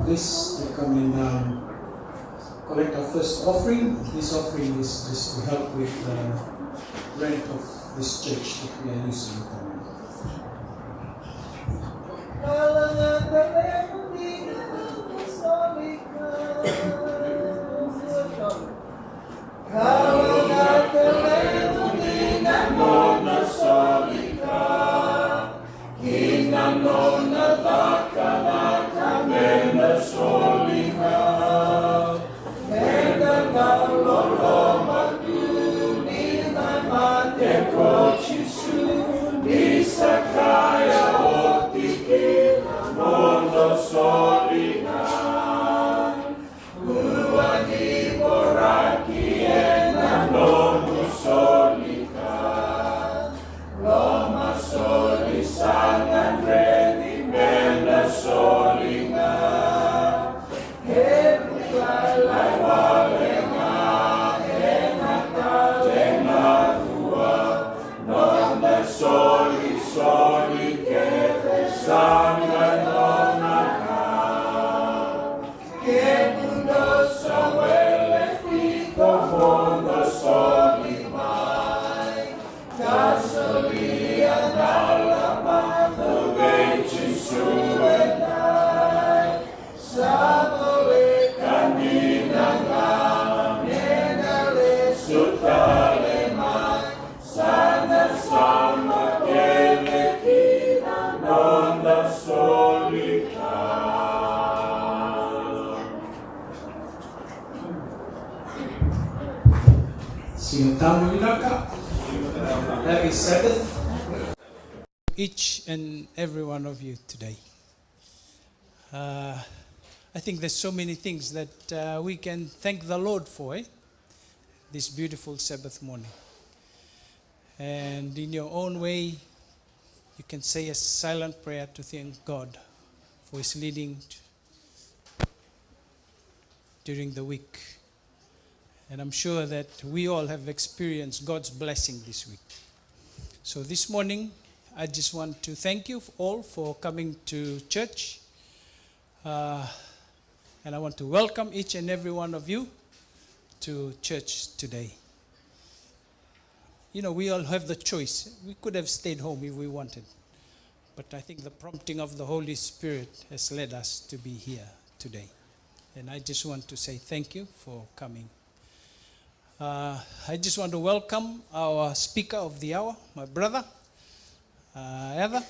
Please to come and collect our first offering. This offering is just to help with the rent of this church that we are using. Happy Sabbath, each and every one of you today. I think there's so many things that we can thank the Lord for, this beautiful Sabbath morning. And in your own way, you can say a silent prayer to thank God for His leading during the week. And I'm sure that we all have experienced God's blessing this week. So this morning, I just want to thank you all for coming to church. And I want to welcome each and every one of you to church today. You know, we all have the choice. We could have stayed home if we wanted. But I think the prompting of the Holy Spirit has led us to be here today. And I just want to say thank you for coming. I just want to welcome our speaker of the hour, my brother, Eva.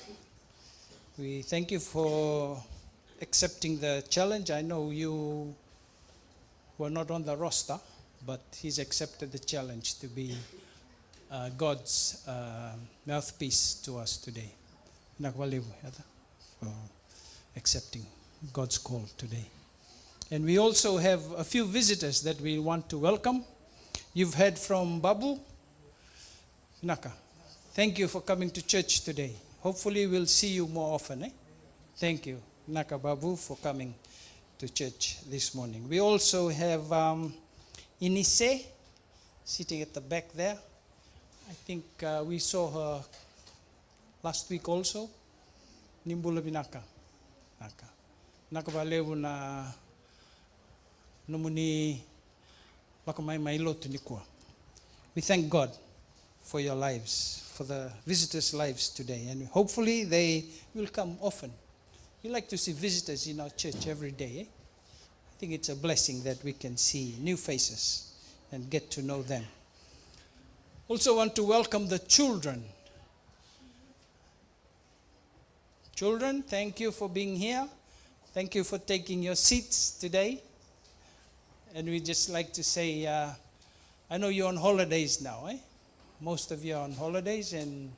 We thank you for accepting the challenge. I know you were not on the roster, but he's accepted the challenge to be God's mouthpiece to us today. Nakwaliw yata for accepting God's call today. And we also have a few visitors that we want to welcome. You've heard from Babu Naka. Thank you for coming to church today. Hopefully we'll see you more often. Thank you, Naka Babu, for coming to church this morning. We also have Inise sitting at the back there. I think we saw her last week also. Nimbula binaka. Naka. Naka balewu na numuni wakamai mailo tunikua. We thank God for your lives, for the visitors' lives today, and hopefully they will come often. We like to see visitors in our church every day. I think it's a blessing that we can see new faces and get to know them. Also want to welcome the children. Children, thank you for being here. Thank you for taking your seats today. And we just like to say, I know you're on holidays now, Most of you are on holidays and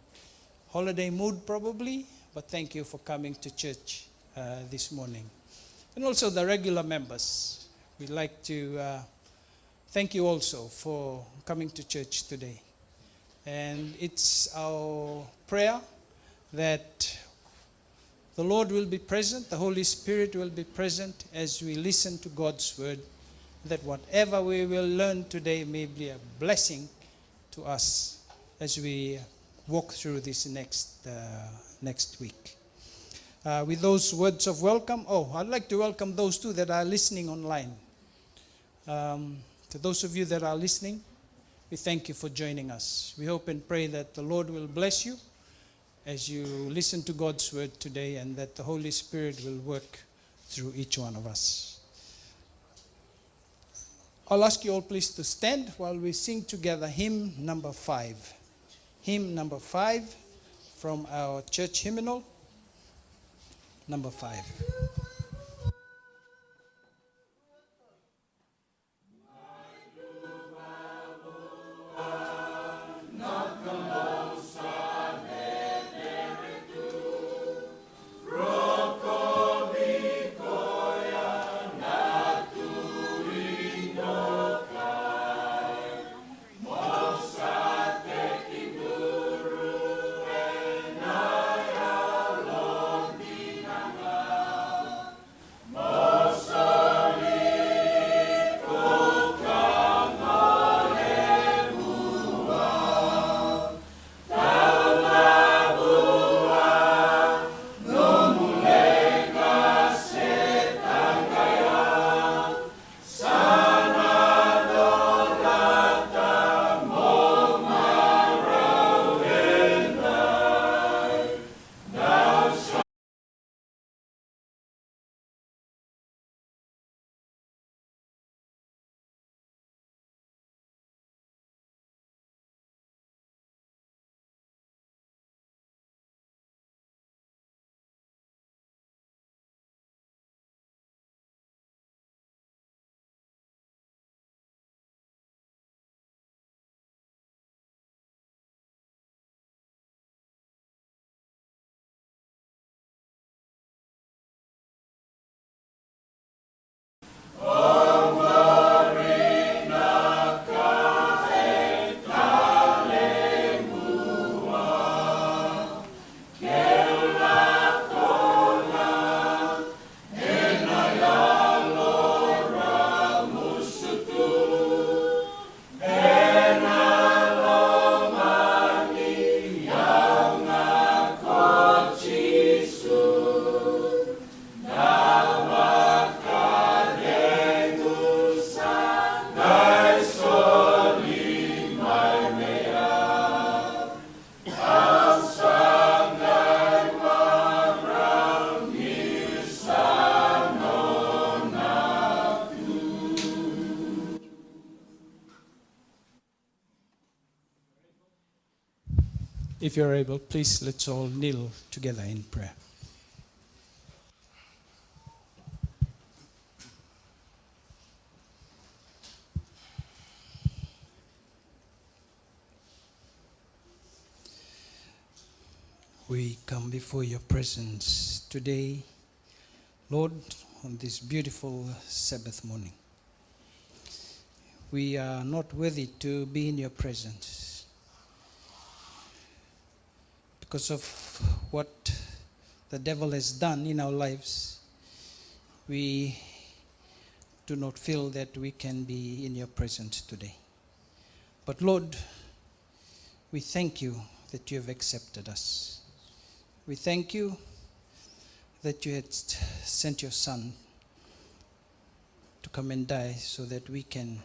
holiday mood probably, but thank you for coming to church this morning. And also the regular members. We'd like to thank you also for coming to church today. And it's our prayer that the Lord will be present, the Holy Spirit will be present as we listen to God's word, that whatever we will learn today may be a blessing to us as we walk through this next week. With those words of welcome, I'd like to welcome those too that are listening online. To those of you that are listening, we thank you for joining us. We hope and pray that the Lord will bless you as you listen to God's word today, and that the Holy Spirit will work through each one of us. I'll ask you all please to stand while we sing together hymn number 5. Hymn number 5 from our church hymnal, number 5. If you're able, please let's all kneel together in prayer. We come before your presence today, Lord, on this beautiful Sabbath morning. We are not worthy to be in your presence because of what the devil has done in our lives. We do not feel that we can be in your presence today. But Lord, we thank you that you have accepted us. We thank you that you had sent your Son to come and die so that we can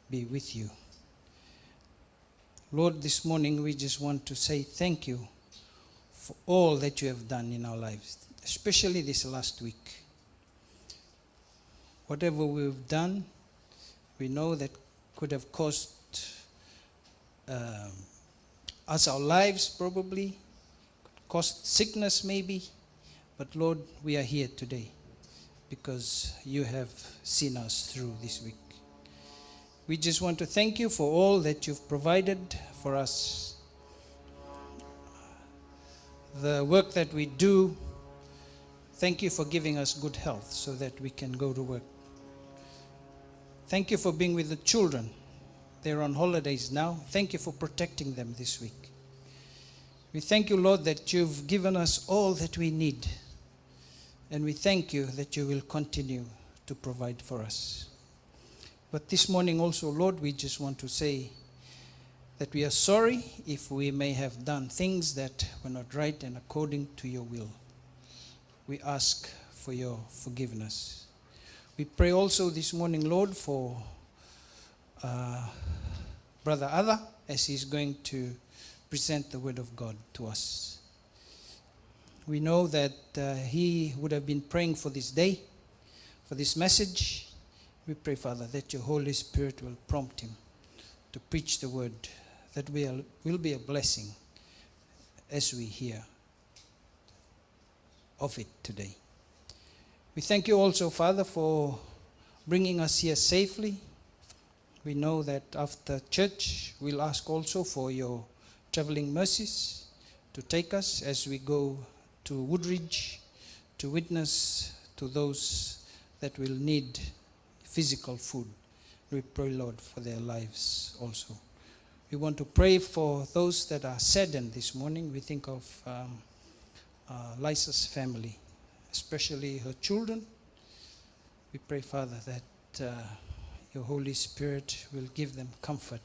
be with you. Lord, this morning we just want to say thank you for all that you have done in our lives, especially this last week. Whatever we've done, we know that could have cost us our lives probably, cost sickness maybe, but Lord, we are here today because you have seen us through this week. We just want to thank you for all that you've provided for us. The work that we do, thank you for giving us good health so that we can go to work. Thank you for being with the children. They're on holidays now. Thank you for protecting them this week. We thank you, Lord, that you've given us all that we need. And we thank you that you will continue to provide for us. But this morning also, Lord, we just want to say that we are sorry if we may have done things that were not right and according to your will. We ask for your forgiveness. We pray also this morning, Lord, for Brother Ada as he's going to present the word of God to us. We know that he would have been praying for this day, for this message. We pray, Father, that your Holy Spirit will prompt him to preach the word that will be a blessing as we hear of it today. We thank you also, Father, for bringing us here safely. We know that after church, we'll ask also for your traveling mercies to take us as we go to Woodridge to witness to those that will need physical food. We pray, Lord, for their lives also. We want to pray for those that are saddened this morning. We think of Lisa's family, especially her children. We pray, Father, that your Holy Spirit will give them comfort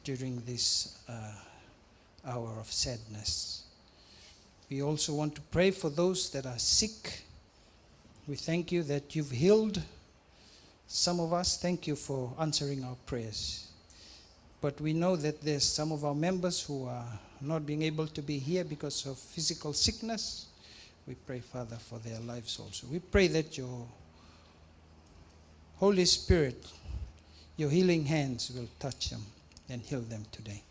during this hour of sadness. We also want to pray for those that are sick. We thank you that you've healed some of us. Thank you for answering our prayers. But we know that there's some of our members who are not being able to be here because of physical sickness. We pray, Father, for their lives also. We pray that your Holy Spirit, your healing hands will touch them and heal them today.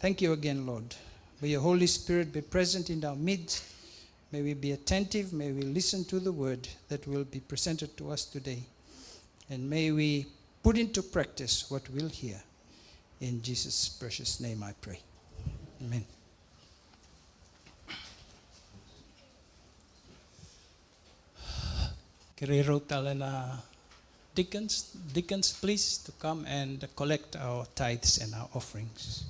Thank you again, Lord. May your Holy Spirit be present in our midst. May we be attentive. May we listen to the word that will be presented to us today. And may we put into practice what we'll hear. In Jesus' precious name I pray. Amen. Kerero talana deacons, please, to come and collect our tithes and our offerings.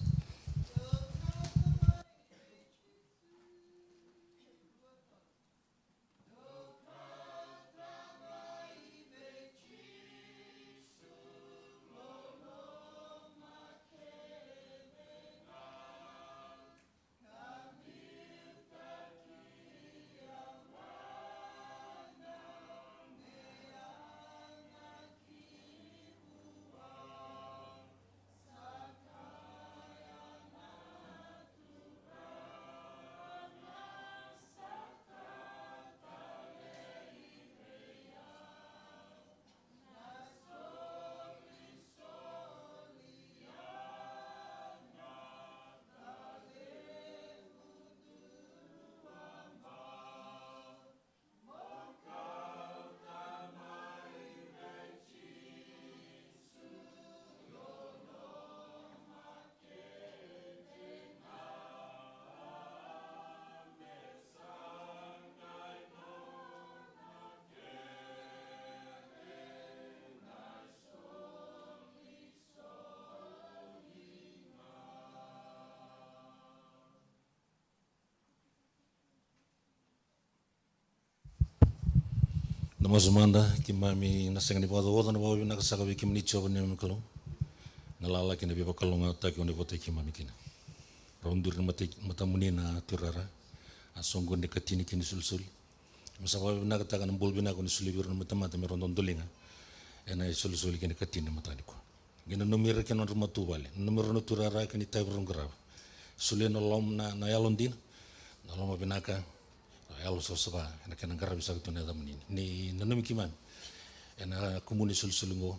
Namazumanda kimami nasengani wada wada na wawi nakasaka wi kimni choba ni mkalo. Nalala kina biba kalonga taki oni vote kimami kina. Raundur na matamuni na turara. Asongo ne katini kini sulsul. Masawa nakataka na bulbi na kuni sulibir na matamata me rondon dolinga. Ena sulsul kini katini matani ko. Gina numira kina rumatu bale. Numira no turara kini taibron grava. Sule no lom na yalondin. Na loma binaka. Elo sosaba na kena garab bisa tu na damni ni nanumi kimami ena komuni sulsulungo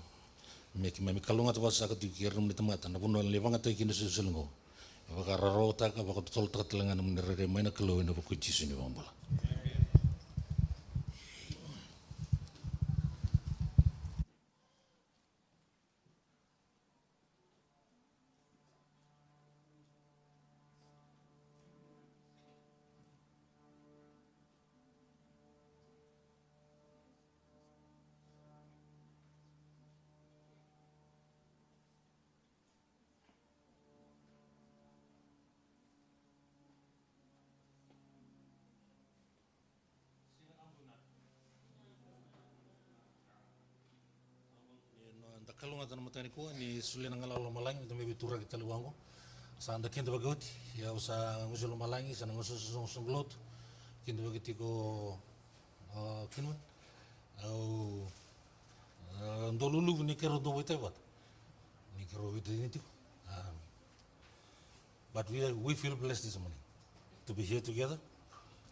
me kimami kalunga tawa sa katu kirum ni tamata na puno levanga ta kini sulsulungo baka rarota ka baka tol tatlangan mun rere maina kalo na buku jisu ni bambala. Kalunga tanah matani ko ni sule na ngala malangi to maybe turra kita luango sa anda kendo bagoti ya usa ngusul malangi sa ngusul sunglot kendo bagiti ko kinwan au ndolulu ni kero do wite wat ni kero wite ni tiko but we feel blessed this morning to be here together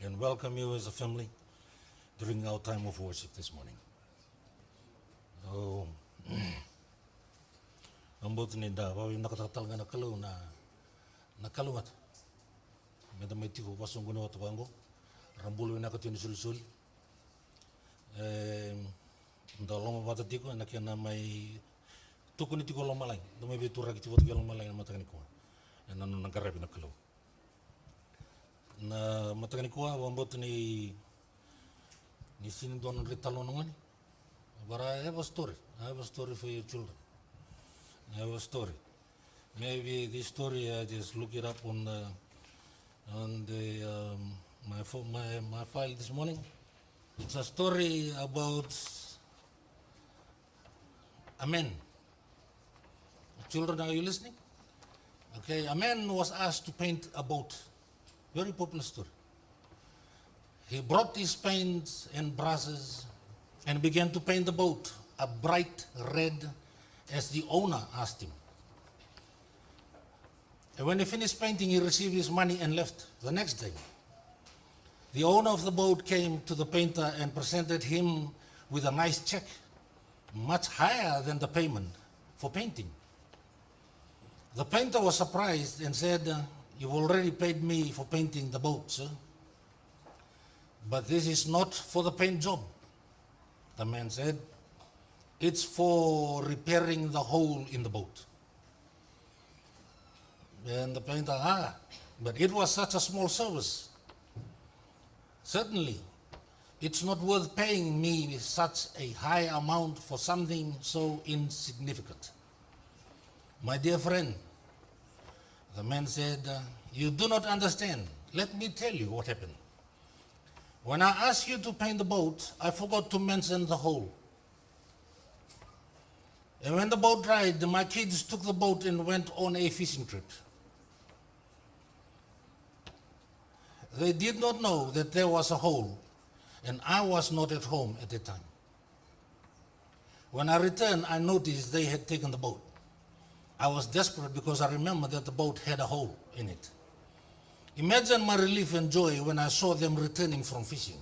and welcome you as a family during our time of worship this morning. Ambot ni da bawi nakatatal nga nakalu na kalungat. Meda may tiko pasong guna watu bango. Rambulo na katuni sul. Nda loma bata tiko na kena may tuko ni tiko loma lang. Da may bitura kiti watu loma lang na matagani ko. Na nagarabi na kalu. Na matagani ko ambot ni sinindon ritalo nungani. But I have a story. I have a story for your children. I have a story. Maybe this story I just look it up on my file this morning. It's a story about a man. Children, are you listening? Okay, a man was asked to paint a boat. Very popular story. He brought his paints and brushes and began to paint the boat a bright red as the owner asked him. And when he finished painting, he received his money and left the next day. The owner of the boat came to the painter and presented him with a nice check, much higher than the payment for painting. The painter was surprised and said, "You've already paid me for painting the boat, sir. But this is not for the paint job." The man said, "It's for repairing the hole in the boat." And the painter, but it was such a small service. Certainly, it's not worth paying me such a high amount for something so insignificant. My dear friend, the man said, "You do not understand. Let me tell you what happened. When I asked you to paint the boat, I forgot to mention the hole. And when the boat dried, my kids took the boat and went on a fishing trip. They did not know that there was a hole, and I was not at home at the time. When I returned, I noticed they had taken the boat. I was desperate because I remembered that the boat had a hole in it. Imagine my relief and joy when I saw them returning from fishing.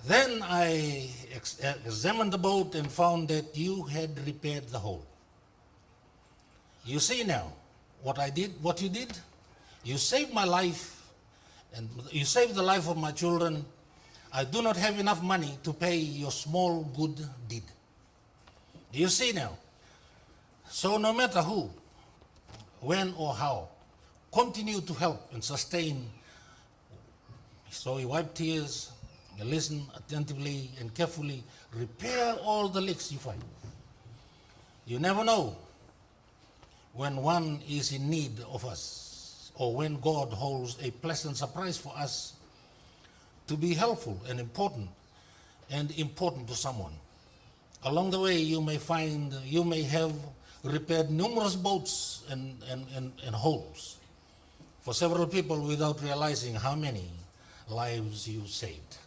Then I examined the boat and found that you had repaired the hole. You see now what you did? You saved my life and you saved the life of my children. I do not have enough money to pay your small good deed. Do you see now? So no matter who, when or how, continue to help and sustain." So he wiped tears, he listened attentively and carefully, "Repair all the leaks you find. You never know when one is in need of us or when God holds a pleasant surprise for us to be helpful and important and important to someone. Along the way, you may have repaired numerous boats and holes for several people without realizing how many lives you saved.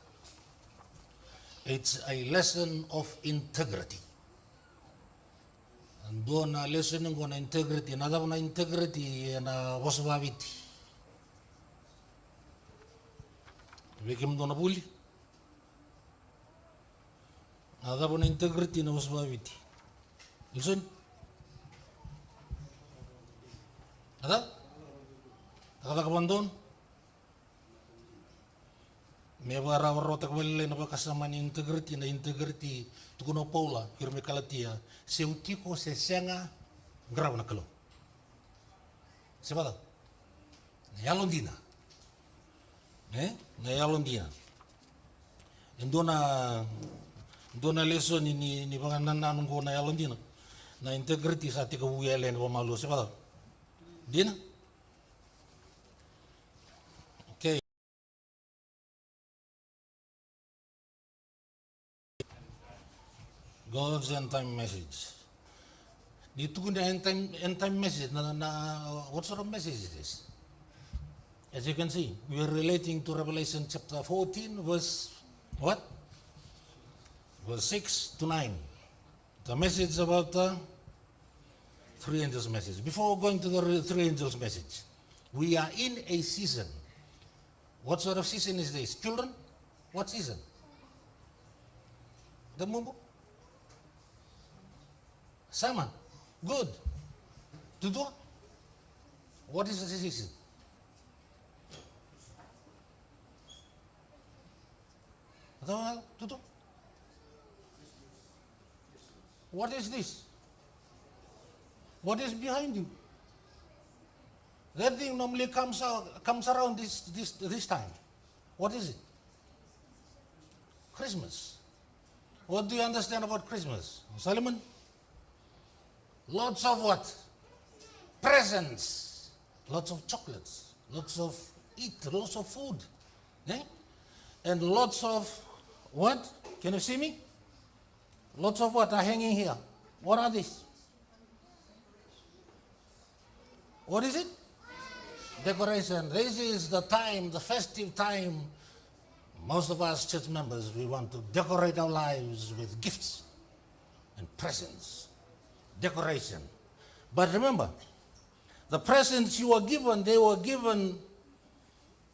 It's a lesson of integrity. And doon na lesson ng na integrity, na daw na integrity na waswawiti. Bikim doon na buli. Na daw na integrity na waswawiti. Listen. Ada? Nakatakapan doon? May warawaro takwalilay na kasama ni integrity tukuno Paula hirme kalatia se utiko se senga grau na kalo sebada na yalondina na yalondina ndona lesson ni panganan ngo na yalondina na integrity sa tika uyele na malu sebada dina. God's end time message. Dito ko na end time message what sort of message is this? As you can see, we are relating to Revelation chapter 14, verse what? Verse 6 to 9. The message about the three angels message. Before going to the three angels message, we are in a season. What sort of season is this? Children? What season? The Mumbo? Summer. Good. Tutu? What is the season? Tutu? What is this? What is behind you? That thing normally comes around this time. What is it? Christmas. What do you understand about Christmas? Solomon? Lots of what? Presents. Lots of chocolates. Lots of lots of food. And lots of what? Can you see me? Lots of what are hanging here? What are these? What is it? Decoration. This is the time, the festive time. Most of us church members, we want to decorate our lives with gifts and presents. Decoration. But remember, the presents you were given, they were given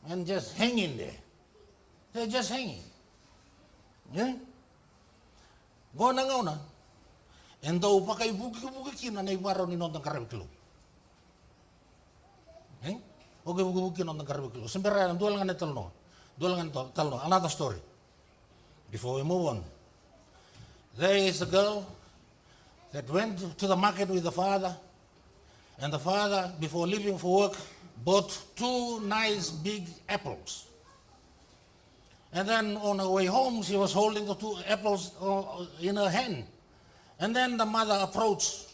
and just hanging there. They're just hanging. Yeah? Go na nga na. And daw pa kay buki-buki na naibaraw ni nong karabiklo. Eh? Okay, buki-buki nong karabiklo. Sembera dua lang nga talno. Dua lang nga talno. Another story. Before we move on. There is a girl that went to the market with the father, and the father, before leaving for work, bought 2 nice big apples. And then on her way home, she was holding the 2 apples in her hand. And then the mother approached,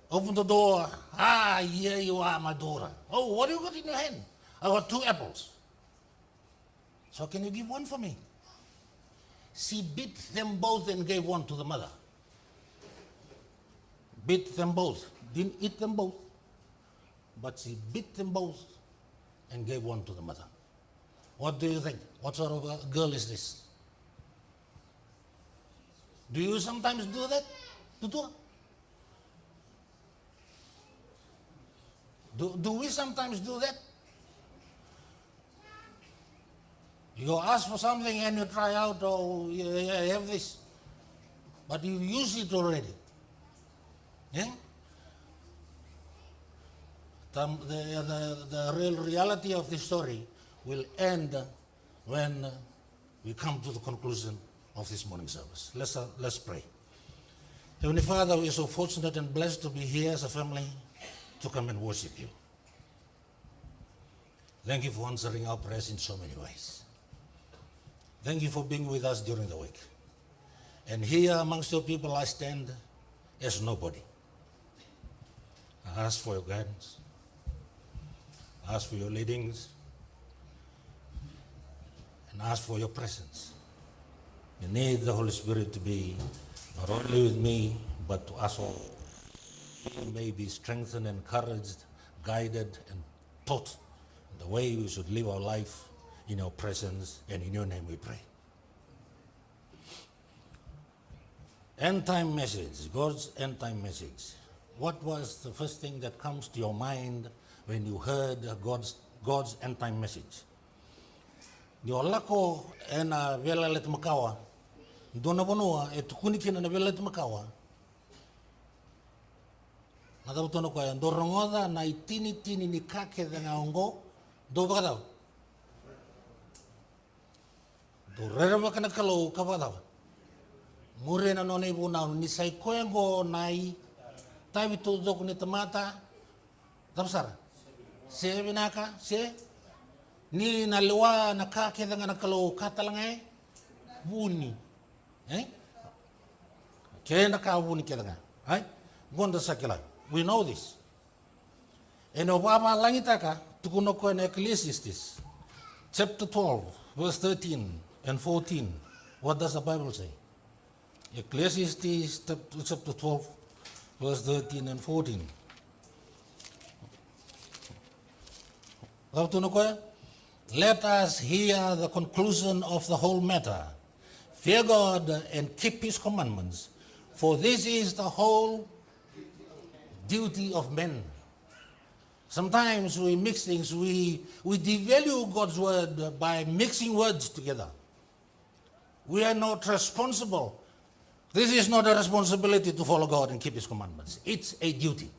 opened the door. Ah, here you are, my daughter. Oh, what do you got in your hand? I got 2 apples. So can you give one for me? She beat them both and gave one to the mother. Beat them both. Didn't eat them both. But she beat them both and gave one to the mother. What do you think? What sort of a girl is this? Do you sometimes do that? Do we sometimes do that? You ask for something and you try out, oh, yeah, I have this. But you use it already. Yeah? The real reality of this story will end when we come to the conclusion of this morning service. Let's pray. Heavenly Father, we are so fortunate and blessed to be here as a family to come and worship you. Thank you for answering our prayers in so many ways. Thank you for being with us during the week. And here amongst your people I stand as nobody. I ask for your guidance. I ask for your leadings. And ask for your presence. You need the Holy Spirit to be not only with me, but to us all. We may be strengthened, encouraged, guided, and taught the way we should live our life in your presence, and in your name we pray. End time message, God's end time message. What was the first thing that comes to your mind when you heard God's end time message? Ni o lako e na vela le makawa, dona bonua e tukuni kina na vela le makawa. Na tau tono koe, do rongoda na I tini ni kake de nga ongo, do bakadao. Do rera makana kalau kapakadao. Mure na none ibu na ni sai koe ngo nai, tabi tu doku ni tamata, tapsara. Se binaka, se, ni na lewa na kake de nga na kalau katalangai, buni. Kaya na ka buni kaya nga. Gonda sakila. We know this. And Obama langitaka tukuno ko na Ecclesiastes chapter 12 verse 13 and 14. What does the Bible say? Ecclesiastes chapter 12 verse 13 and 14. Let us hear the conclusion of the whole matter. Fear God and keep his commandments, for this is the whole duty of men. Sometimes we mix things, we devalue God's word by mixing words together. We are not responsible. This is not a responsibility to follow God and keep his commandments. It's a duty.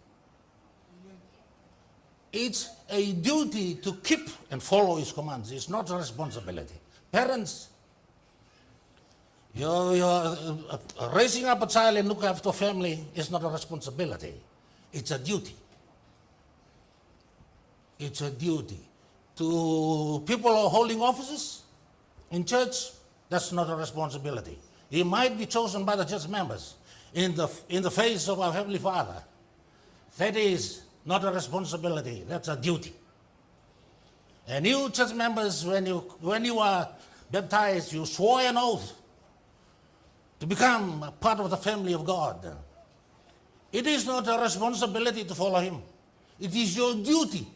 It's a duty to keep and follow his commands. It's not a responsibility. Parents, you're raising up a child and looking after a family is not a responsibility. It's a duty. It's a duty. To people who are holding offices in church, that's not a responsibility. He might be chosen by the church members in the face of our Heavenly Father. That is not a responsibility, that's a duty. And you church members, when you are baptized, you swore an oath to become a part of the family of God. It is not a responsibility to follow him. It is your duty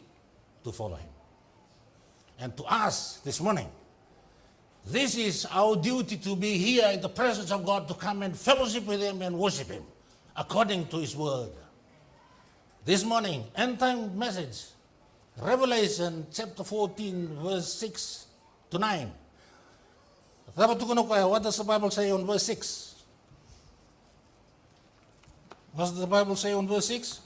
to follow him. And to us this morning, this is our duty to be here in the presence of God, to come and fellowship with him and worship him according to his word. This morning, end time message, Revelation chapter 14, verse 6 to 9. What does the Bible say on verse 6? What does the Bible say on verse 6?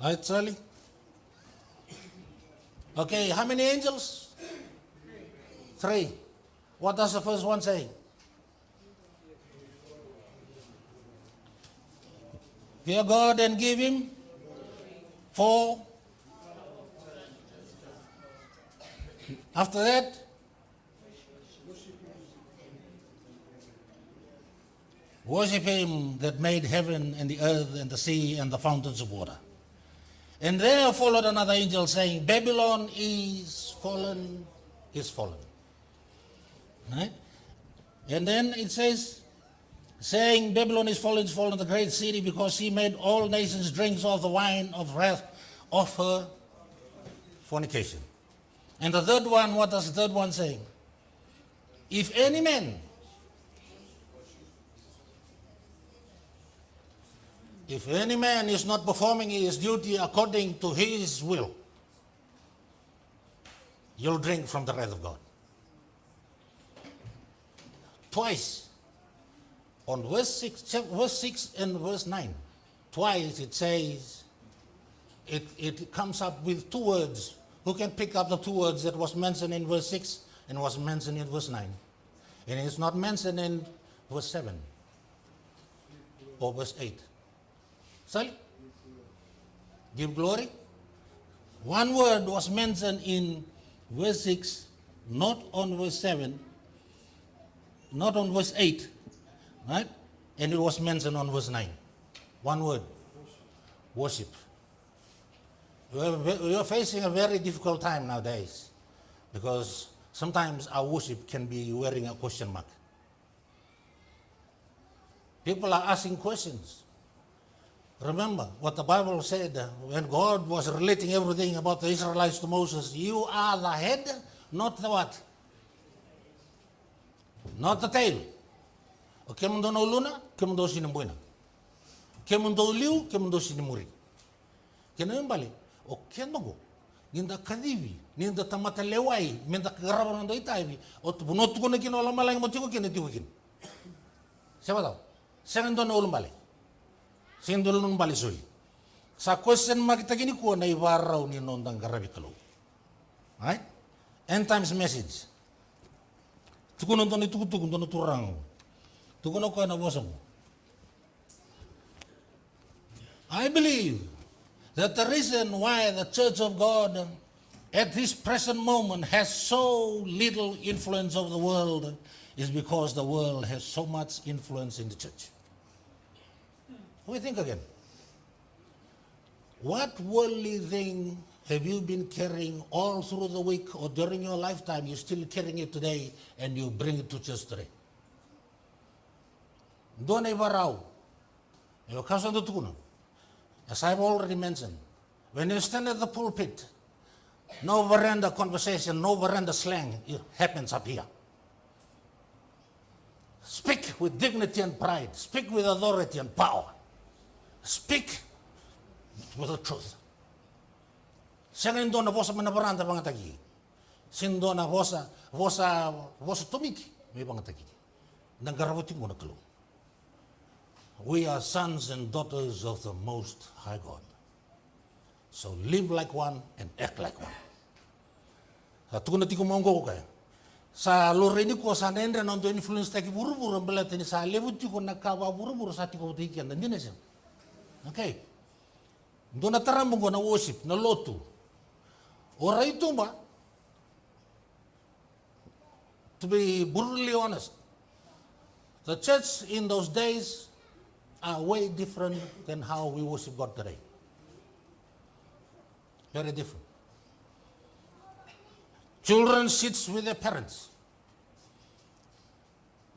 Right, Charlie? Okay, how many angels? 3. What does the first one say? Fear God and give him 4. After that, worship him that made heaven and the earth and the sea and the fountains of water. And there followed another angel saying, Babylon is fallen, is fallen. Right? And then it says, saying, Babylon is fallen, the great city, because she made all nations drink of the wine of wrath of her fornication. And the third one, what does the third one say? If any man is not performing his duty according to his will, you'll drink from the wrath of God. Twice, on verse 6 and verse 9, twice it says, it comes up with 2 words. Who can pick up the 2 words that was mentioned in verse 6 and was mentioned in verse 9? And it's not mentioned in verse 7 or verse 8. Sorry? Give glory. 1 word was mentioned in verse 6, not on verse 7, not on verse 8, right? And it was mentioned on verse 9. 1 word. Worship. We are facing a very difficult time nowadays because sometimes our worship can be wearing a question mark. People are asking questions. Remember what the Bible said when God was relating everything about the Israelites to Moses. You are the head, not the what? Not the tail. O ke mundo no luna, ke mundo sinimbuina. Ke mundo liu, ke mundo sinimuri. Ke nembali, o ke nongo. Ninda kadivi, ninda tamata lewai, minda kagaraba nando itaivi, o tubunotu kone kino alamalai motiko kene tiwikin. Siapa tahu? Sendo no ulumbali. Sendo no ulumbali suli. Sa question makita kini ko na ibarau ni nondang garabi kalau. Right? End times message. Tukuno to ni tukutuku to turang. Tukuno ko na bosong. I believe that the reason why the Church of God at this present moment has so little influence over the world is because the world has so much influence in the church. We think again. What worldly thing have you been carrying all through the week or during your lifetime? You're still carrying it today and you bring it to church today. Don't ever out. As I've already mentioned, when you stand at the pulpit, no veranda conversation, no veranda slang happens up here. Speak with dignity and pride. Speak with authority and power. Speak with the truth. Sengendo na vosa manabaranda bangatagi. Sindo na vosa tomiki may bangatagi. Nagarawati mo na kalo. We are sons and daughters of the Most High God. So live like one and act like one. Sa tukuna tiko maungko ko kaya. Sa lorini ko sa nendre nando influence taki buru-buru belatini sa levuti ko nakawa buru-buru sa tiko tikian dan dinesen. Okay. Do na tarambo ko na worship na lotu. Ora ito ba? To be brutally honest, the church in those days are way different than how we worship God today. Very different. Children sits with their parents.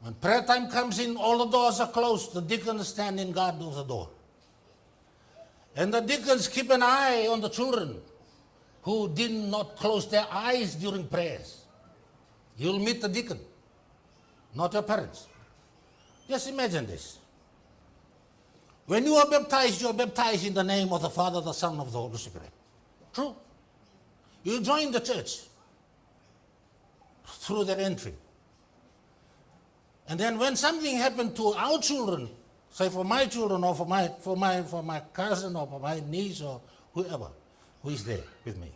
When prayer time comes in, all the doors are closed. The deacons stand in guard of the door. And the deacons keep an eye on the children who did not close their eyes during prayers. You'll meet the deacon, not your parents. Just imagine this. When you are baptized in the name of the Father, the Son, of the Holy Spirit. True. You join the church through that entry. And then when something happened to our children, say for my children or for my cousin or for my niece or whoever who is there with me.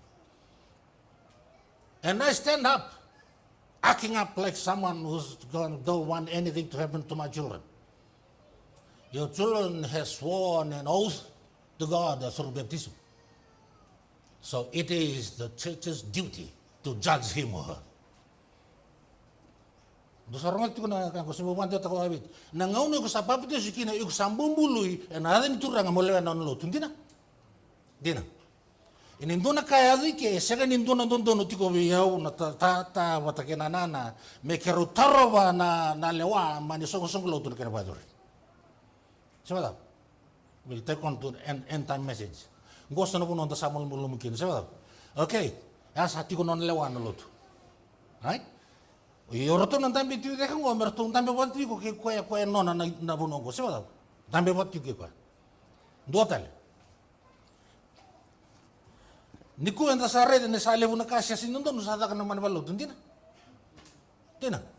And I stand up, acting up like someone who's don't want anything to happen to my children. Your children have sworn an oath to God through baptism. So it is the church's duty to judge him or her. Dosarong itu na kan kasi buwan dito ko abit. Nangauna ko sa papito sikina ik sambung bului na ada ni turang molewa na lo tundina. Dina. Inindo na kaya ke sega nindo na dondo no tiko biyaw na tata watakena nana me kerutaro na lewa mani songo lo tun kana bador. Sabe? We'll take on to end time message. Gosto na puno sa mul mungkin. Sabe? Okay. As hati ko non lewa na lo tu. Right? Yoroto nan tambi tu de kango merto tambi wanti ko ke ko nona na buno ko sabe? Tambi wanti ke ko. Duotal. Niku enta sa rede ne sa levu na kasya sinundo no sa ka naman balo tundina. Dina.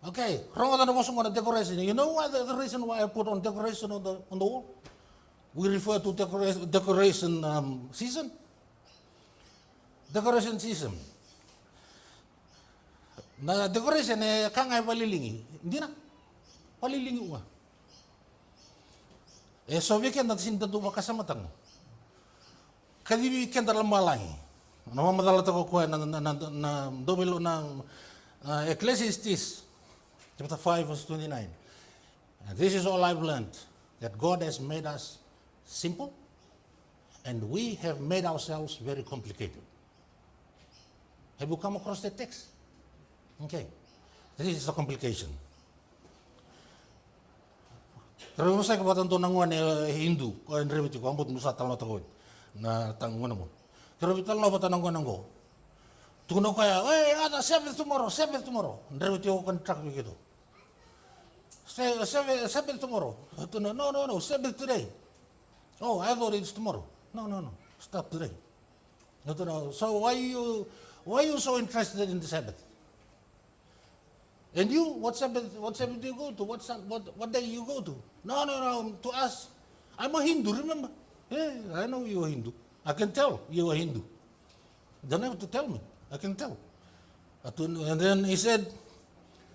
Okay, wrong than was on the decoration. You know why the reason why I put on decoration on the wall? We refer to decoration season. Decoration season. Na decoration kang ay palilingi. Hindi na. Palilingi uwa. So weekend natin sindaduwa kasama tango. Kadi weekend dalam malangi. Namamadala ko kuha na domilo ng Ecclesiastes chapter 5 verse 29. And this is all I've learned, that God has made us simple And we have made ourselves very complicated. Have you come across that text? Okay. This is the complication. Pero sa kabatan to nanguan Hindu, ko en rewiti ko ambot musa talno takoy na tanguan mo. Pero vital no batan nanguan ngo. Tuno kaya, ada Sabbath tomorrow. Rewiti ko contract begitu. Sabbath tomorrow. No, Sabbath today. Oh, I thought it's tomorrow. No. Stop today. No. So why you so interested in the Sabbath? And you, what Sabbath do you go to? What day you go to? No, to us. I'm a Hindu, remember? Yeah, I know you're a Hindu. I can tell you're a Hindu. You don't have to tell me. I can tell. And then he said,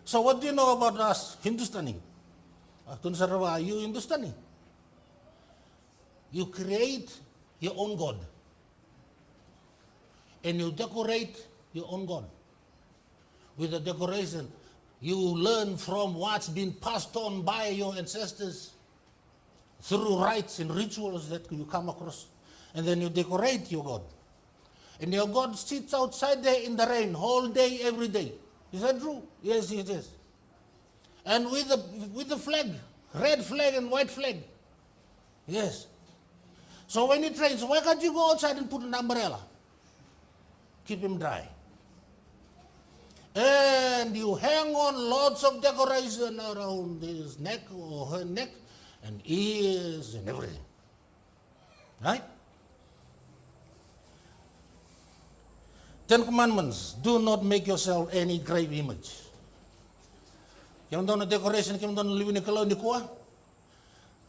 so what do you know about us, Hindustani? Are you Hindustani? You create your own God. And you decorate your own God. With the decoration, you learn from what's been passed on by your ancestors through rites and rituals that you come across. And then you decorate your God. And your God sits outside there in the rain, whole day, every day. Is that true? Yes, it is. And with the flag, red flag and white flag. Yes. So when it rains, why can't you go outside and put an umbrella? Keep him dry. And you hang on lots of decoration around his neck or her neck and ears and everything. Right? 10 Commandments. Do not make yourself any grave image. Kaya doon na decoration, kaya doon na liwin ni kalaw ni kuwa.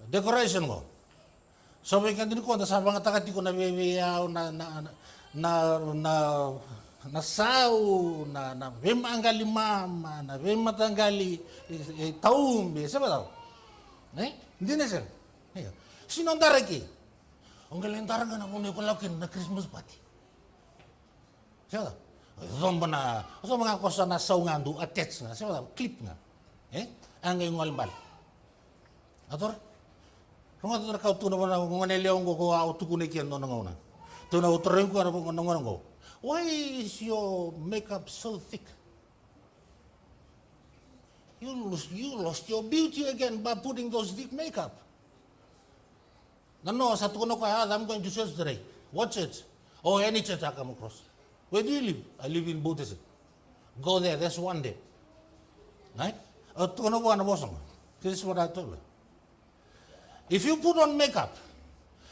Decoration mo. So we can do ko sa mga takati ko na bebeyaw na sao na vema angali mama na vema tanggali taumbe siapa tahu? Hindi na sir. Sino ang daraki? Ang galing darang na puno ko lakin na Christmas party. Siapa tahu? Zo mga kosa na sao ngandu attach na siapa tahu? Clip nga. Ang ngayong ngalimbal. Ator? Kung ato kau tu na nganeleong ko auto ko nekian no ngona. Tu na utreng ko na ngona ngo. Why is your makeup so thick? You lost your beauty again by putting those thick makeup. No, satu kono ko I'm going to church today. What church? Oh, any church I come across. Where do you live? I live in Buddhism. Go there, that's one day. Right? This is what I told her. If you put on makeup,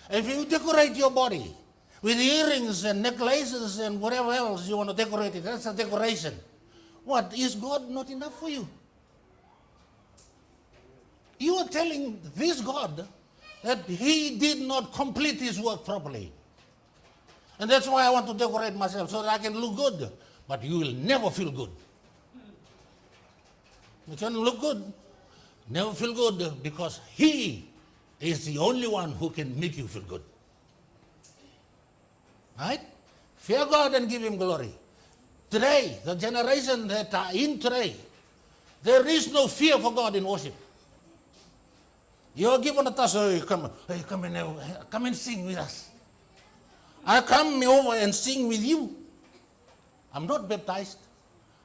if you decorate your body with earrings and necklaces and whatever else you want to decorate it, that's a decoration. What, is God not enough for you? You are telling this God that he did not complete his work properly. And that's why I want to decorate myself so that I can look good. But you will never feel good. You can look good, never feel good, because he is the only one who can make you feel good. Right? Fear God and give him glory. Today, the generation that are in today, there is no fear for God in worship. You're given a task, come and sing with us. I come over and sing with you. I'm not baptized.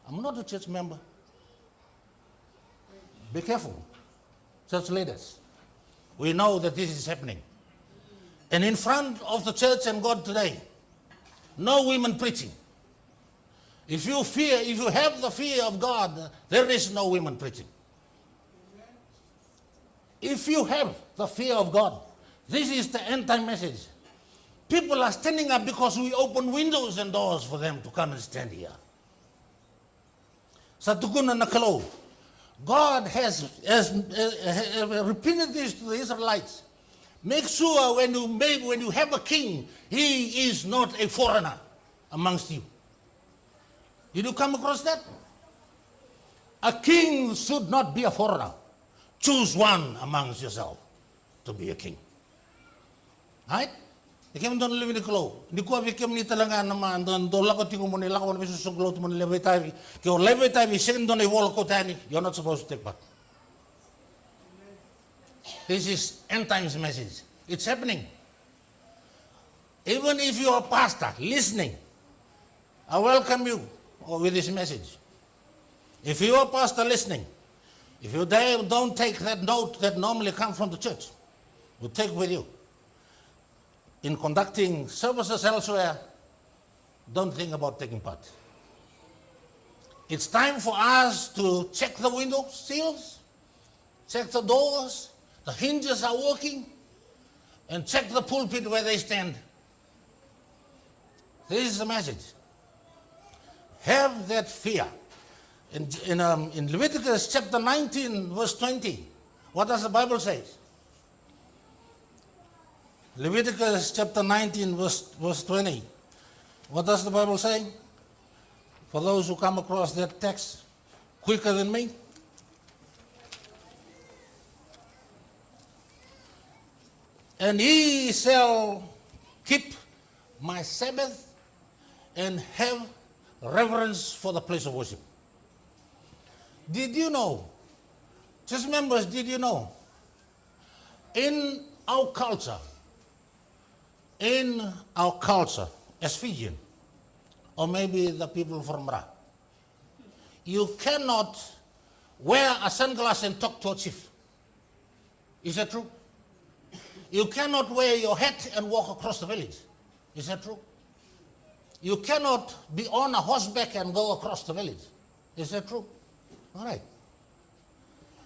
I'm not a church member. Be careful, church leaders. We know that this is happening. And in front of the church and God today, no women preaching. If you have the fear of God, there is no women preaching. If you have the fear of God, this is the end time message. People are standing up because we open windows and doors for them to come and stand here. Sa tugunan na kalaw, God has repeated this to the Israelites. Make sure when you have a king, he is not a foreigner amongst you. Did you come across that? A king should not be a foreigner. Choose one amongst yourself to be a king. Right? Ikem don live in the glow. Di ko abikem ni talaga naman don lakot ko mo nila ko na bisusuglo mo nila tayo. Kyo level tayo second don wall ko tani. You're not supposed to take part. This is end times message. It's happening. Even if you are a pastor listening, I welcome you with this message. If you are a pastor listening, if you don't take that note that normally comes from the church, you take with you. In conducting services elsewhere, don't think about taking part. It's time for us to check the window sills, check the doors, the hinges are working, and check the pulpit where they stand. This is the message. Have that fear. In Leviticus chapter 19, verse 20, what does the Bible say? Leviticus chapter 19, verse 20. What does the Bible say? For those who come across that text quicker than me. And ye shall keep my Sabbath and have reverence for the place of worship. Did you know, just members, did you know, in our culture, as Fijian, or maybe the people from Ra, you cannot wear a sunglass and talk to a chief. Is that true? You cannot wear your hat and walk across the village. Is that true? You cannot be on a horseback and go across the village. Is that true? All right.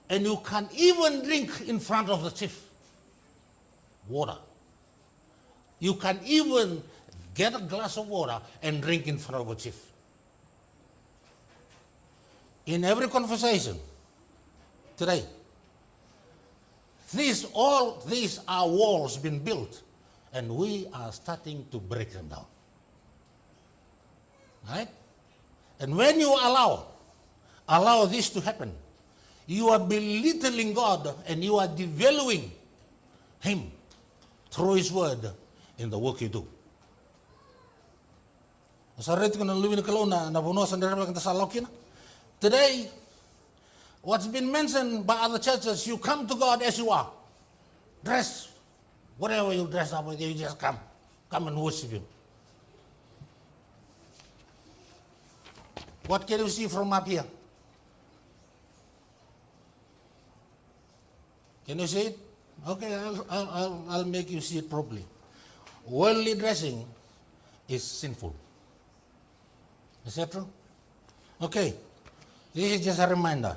And you can even drink in front of the chief. Water. You can even get a glass of water and drink in front of a chief. In every conversation today, all these are walls being built, and we are starting to break them down. Right? And when you allow this to happen, you are belittling God and you are devaluing Him through His word in the work you do. Today, what's been mentioned by other churches, you come to God as you are. Dress, whatever you dress up with, you just come and worship Him. What can you see from up here? Can you see it? Okay, I'll make you see it properly. Worldly dressing is sinful. Is that true? Okay, this is just a reminder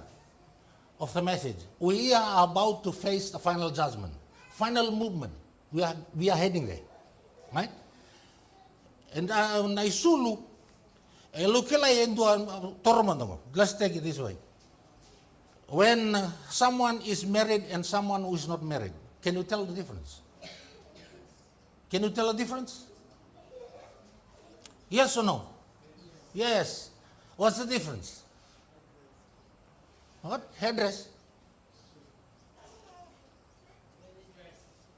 of the message. We are about to face the final judgment, final movement. We are heading there, right? And naisulu, let's take it this way. When someone is married and someone who is not married, can you tell the difference? Can you tell the difference? Yes or no? Yes. What's the difference? What? Hairdress?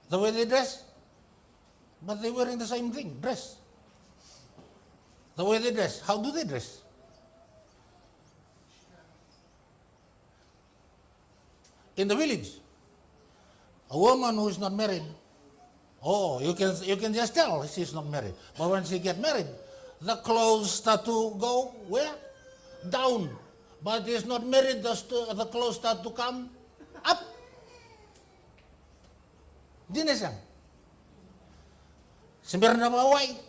The way they dress? But they're wearing the same thing, dress. The way they dress. How do they dress? In the village, a woman who is not married, you can just tell she's not married. But when she gets married, the clothes start to go where? Down. But is not married, the clothes start to come up. Dinesang. Sembilan na baway.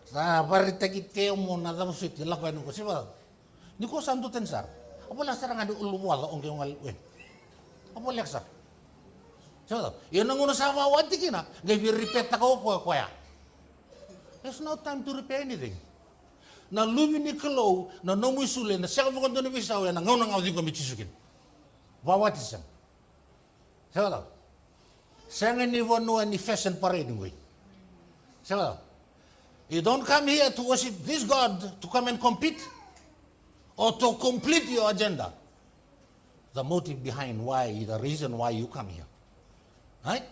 Sa paritakit kayo mo na damusit, ilakway nung kasi ba? Ni ko santo tensar. Apalak sa nga di ulumuwala ang kayong alwin. Apalak sa. So, yun ang una sa bawat na. Ngayon, repeat ako po, kuya. There's no time to repair anything. Na lubi ni kalaw, na nomoy sulen, na siya kapag doon na bisaw, na ngaw nang audin ko mitsisukin. Bawat isang. Siya ka siya nga ni Vanua ni fashion parade ng way. Siya ka you don't come here to worship this God to come and compete or to complete your agenda. The motive behind the reason why you come here. Right?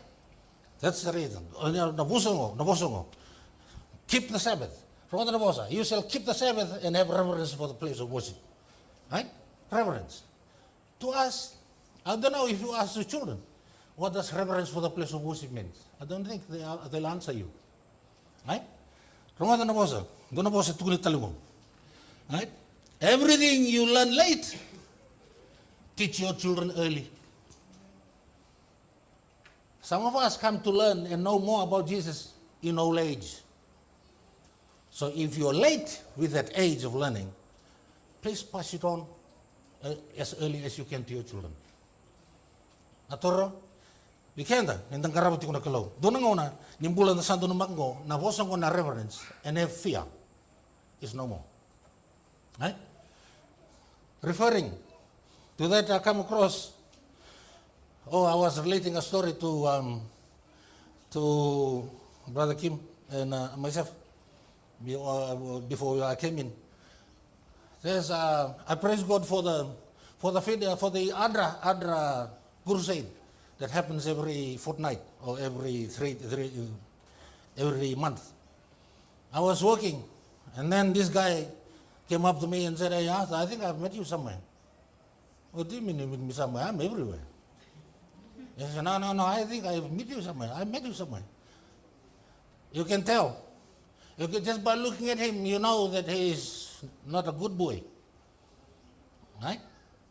That's the reason. Nabusong. Keep the Sabbath. You shall keep the Sabbath and have reverence for the place of worship. Right? Reverence. To us, I don't know if you ask the children, what does reverence for the place of worship mean? I don't think they'll answer you. Right? Rumah na bosa. Doon na bosa tukunit talungo. Right? Everything you learn late, teach your children early. Some of us come to learn and know more about Jesus in old age. So if you're late with that age of learning, please pass it on as early as you can to your children. Atoro, Vikenda, nindang karabuti ko na kalaw. Doon nga una, nimbulan na santo numak ko, na bosang ko na reverence and have fear is no more. Right? Referring to that, I come across, I was relating a story to Brother Kim and myself before I came in. There's, I praise God for the Adra crusade that happens every fortnight or every every month. I was working, and then this guy came up to me and said, "Hey, Arthur, I think I've met you somewhere." What do you mean you met me somewhere? I'm everywhere. I said, no, I think I've met you somewhere. I met you somewhere. You can tell. You can, just by looking at him, you know that he is not a good boy. Right?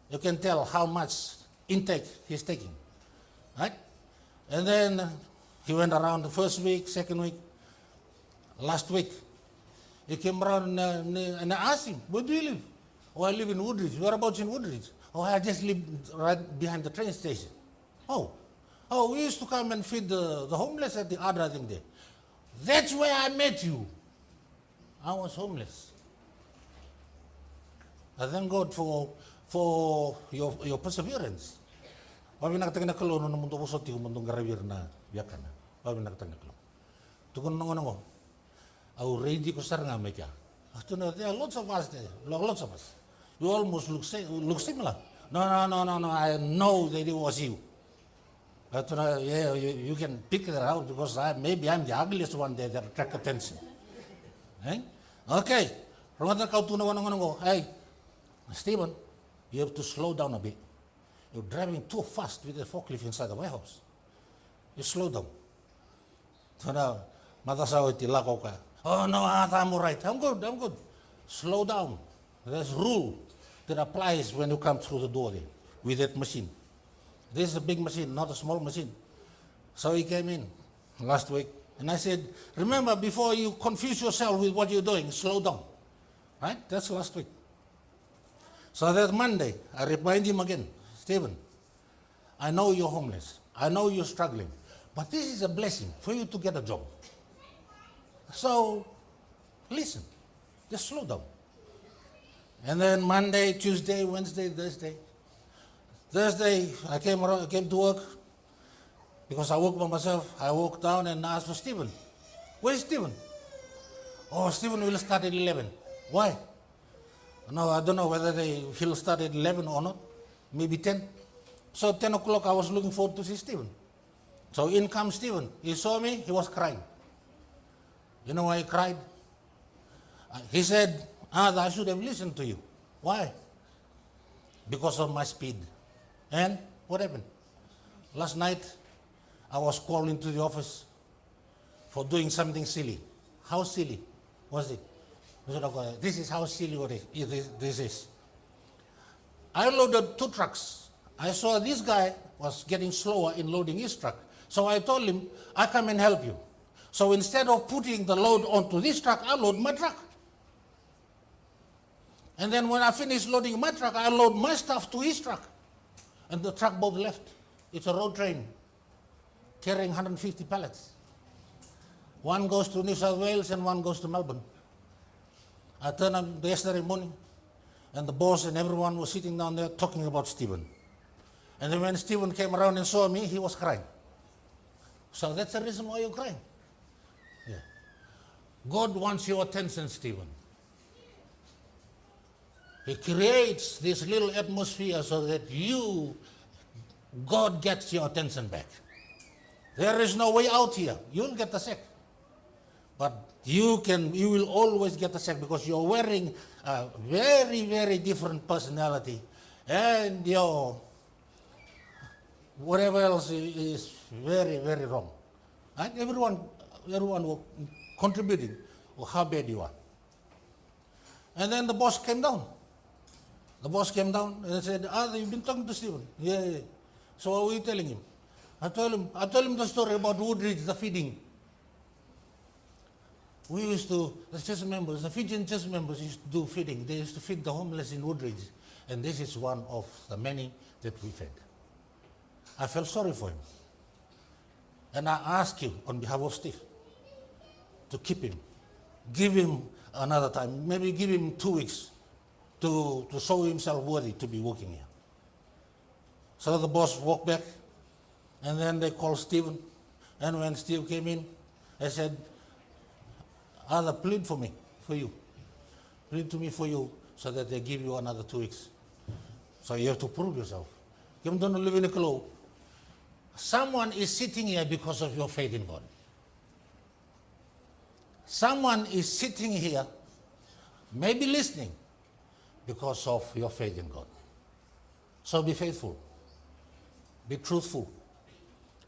You can tell how much intake he's taking. Right? And then he went around the first week, second week, last week. He came around and I asked him, "Where do you live?" "Oh, I live in Woodridge." "Whereabouts in Woodridge?" "Oh, I just live right behind the train station." Oh, we used to come and feed the homeless at the Adra thing there. "That's where I met you." I was homeless. I thank God for your perseverance. Pabi nakatagin na kalo no mundo ko soti ko mundo garawir na biyakan na. Pabi nakatagin na kalo. Tukon ngo au ready ko sar nga me kya. After there are lots of us there. Lots of us. You almost look similar. No, I know that it was you. But yeah, you can pick that out because maybe I'm the ugliest one there that attract attention. Eh? Okay. Hey, Stephen, you have to slow down a bit. You're driving too fast with the forklift inside the warehouse. You slow down. So now, "Oh no, I'm all right. I'm good. Slow down." There's a rule that applies when you come through the door there with that machine. This is a big machine, not a small machine. So he came in last week, and I said, "Remember, before you confuse yourself with what you're doing, slow down." Right? That's last week. So that Monday, I remind him again, "Stephen, I know you're homeless. I know you're struggling, but this is a blessing for you to get a job. So listen, just slow down." And then Monday, Tuesday, Wednesday, Thursday. Thursday, I came to work because I work by myself. I walked down and asked for Stephen. "Where's Stephen?" "Oh, Stephen will start at 11. "Why?" "No, I don't know whether he'll start at 11 or not. Maybe 10. So 10 o'clock, I was looking forward to see Stephen. So in comes Stephen. He saw me, he was crying. You know why he cried? He said, "I should have listened to you." "Why?" "Because of my speed." And what happened? Last night, I was called into the office for doing something silly. How silly was it? This is how silly this is. I loaded 2 trucks. I saw this guy was getting slower in loading his truck. So I told him, "I come and help you." So instead of putting the load onto this truck, I load my truck. And then when I finish loading my truck, I load my stuff to his truck. And the truck both left. It's a road train carrying 150 pallets. One goes to New South Wales and one goes to Melbourne. I turned up yesterday morning, and the boss and everyone was sitting down there talking about Stephen. And then when Stephen came around and saw me, he was crying. So that's the reason why you're crying. Yeah. God wants your attention, Stephen. He creates this little atmosphere so that God gets your attention back. There is no way out here. You'll get the sack. But you will always get the sack because you're wearing a very, very different personality. And your whatever else is very, very wrong. And everyone will contributing or how bad you are. And then the boss came down. The boss came down and said, you've been talking to Stephen? Yeah. So what were you telling him? I told him the story about Woodridge, the feeding. We used to, the Fijian church members used to do feeding. They used to feed the homeless in Woodridge. And this is one of the many that we fed. I felt sorry for him. And I ask you on behalf of Steve to keep him. Give him another time, maybe give him 2 weeks to show himself worthy to be working here. So the boss walked back, and then they called Stephen. And when Steve came in, I said, plead for me, for you. Plead to me for you so that they give you another 2 weeks. So you have to prove yourself. You don't live in a clue. Someone is sitting here because of your faith in God. Someone is sitting here, maybe listening, because of your faith in God. So be faithful. Be truthful.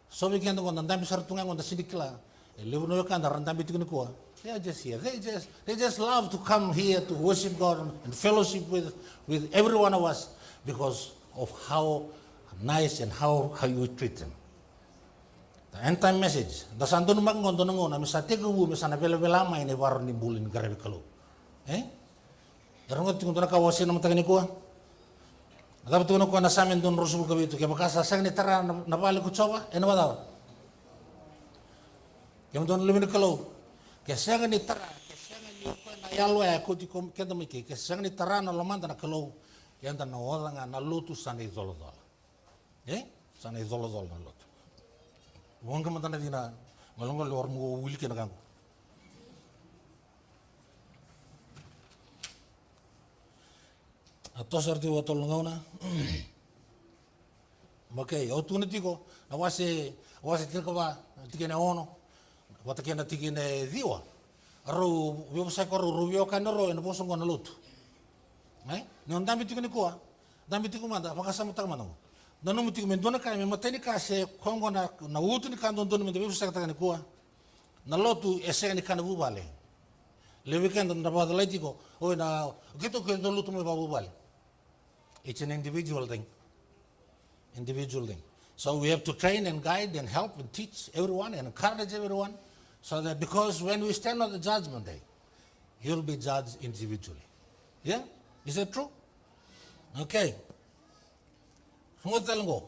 So we can go on the Sartunga on the Sidikla, they are just here. They just love to come here to worship God and fellowship with every one of us because of how nice and how you treat them. The end time message. Da santo numang ngondo ngona misate ku misana bela mai ne war ni bulin garabi kalu. Erongo tingo na kawasi na matagani ko. Ada betul ko na samin don rusul ka bitu ke makasa sang ni tara na bali ku coba ena badaw. Yang don lebih kalu. Ke sang ni tara, ke sang ni ko na yalo ya ko ti kom kenda mi ke sang ni tara na lamanda na kalu. Yang dan na wala na lutu sanai zolodol. Sanai zolodol na lutu. Wong ka matana dina malongo lor mo wili ke nagang. Atos arti watol ngauna. Okay, o tuna tiko na wase tika ba tikene ono. Wata kena tikene diwa. Aro yo sa ko ro yo ka no ro en boso ngona lutu. Non dambi tikene ko. Dambi tiko manda pakasama tak manong. Dono mutiko men dona kai me mateni ka se kongo na utu ni kan dono me debu sakata ni kuwa na lotu ese ni kan bu bale le weekend na ba dala tiko o na geto ke do lutu me ba bu bale. It's an individual thing. So we have to train and guide and help and teach everyone and encourage everyone so that because when we stand on the judgment day you'll be judged individually. Yeah, is that true? Okay. Sungo talungo.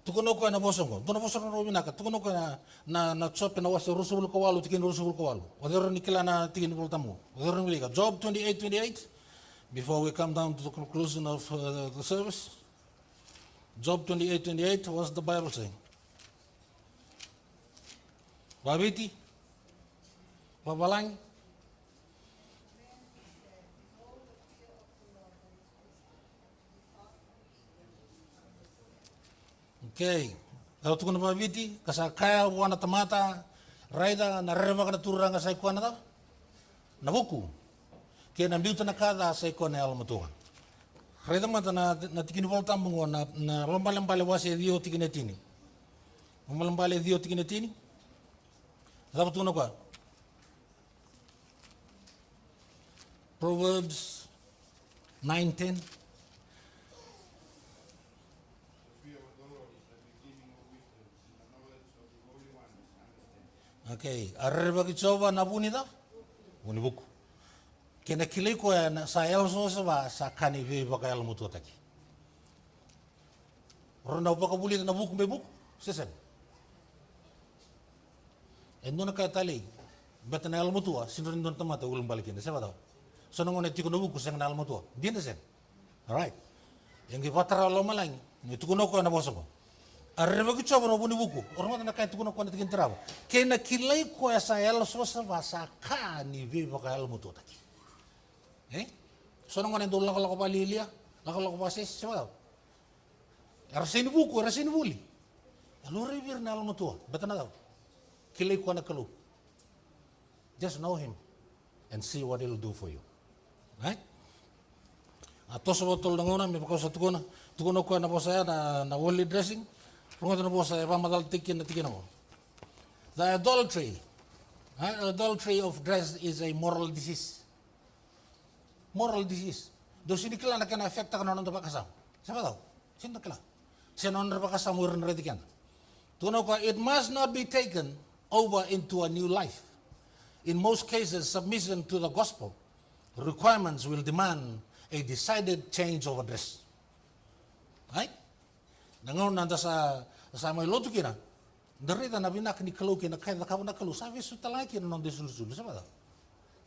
Tukuno ko na bosongo. Tuno bosongo ro binaka. Tukuno ko na chope na wasa rusubul ko walu tikin rusubul ko walu. Odero nikila na tikin voltamu. Odero miliga. Job 28:28. Before we come down to the conclusion of the service. Job 28:28. What's the Bible saying? Babiti. Babalang. Okay, kalau tu kena babiti, kasakaya wana tamata, raida na rema kana turanga sa ikuan na na buku. Kaya nambiuta na kada sa ikuan na almatuan. Raida mata na tikini volta mungo na lambale wase dio tikinetini. Lambale dio tikinetini. Dapat tu na kwa. Proverbs 9:10. Okay, arreba ki coba na buni da, buni buku. Kena kilai ko ya sa elso sa kani ve baka el mutu taki. Ronda baka buli na buku be buku, sesen. Endo na kaya tali, beta na el mutu sinrin don tamata ulang balikin, siapa tahu. Sono ngone tiko na buku sang na el mutu, dia na sen. Alright. Yang kita lo malang, itu kuno ko na boso ko. Arreba ki coba no buni buku. Orang mana kaya tukuno ko na tikin terau. Kena kilai ko ya sa el sosa sa kani ve baka el mutu taki. Sono ngone do lako palilia, lako pases, siapa tahu. Rasini buku, rasini buli. Lalu revir na el mutu, betul na tahu. Kilai ko na kalu. Just know him and see what he'll do for you. Right? Atos botol ngona me because tukuno ko na bosa na holy dressing. Rungo na bosa ba madal tikin na tikin mo. The Adultery of dress is a moral disease. Moral disease. Doon sinikila na kina-affect ka noon pakasam. Siapa tahu? Sino kila? Sino na pakasam mo rin redikan. Tunaw ko, it must not be taken over into a new life. In most cases, submission to the gospel requirements will demand a decided change of address. Right? Nangaw nanda sa may loto kina, darita na binak ni kalau kina kaya nakaw na kalau, sabi su talay kina nung disulusul. Siapa tahu?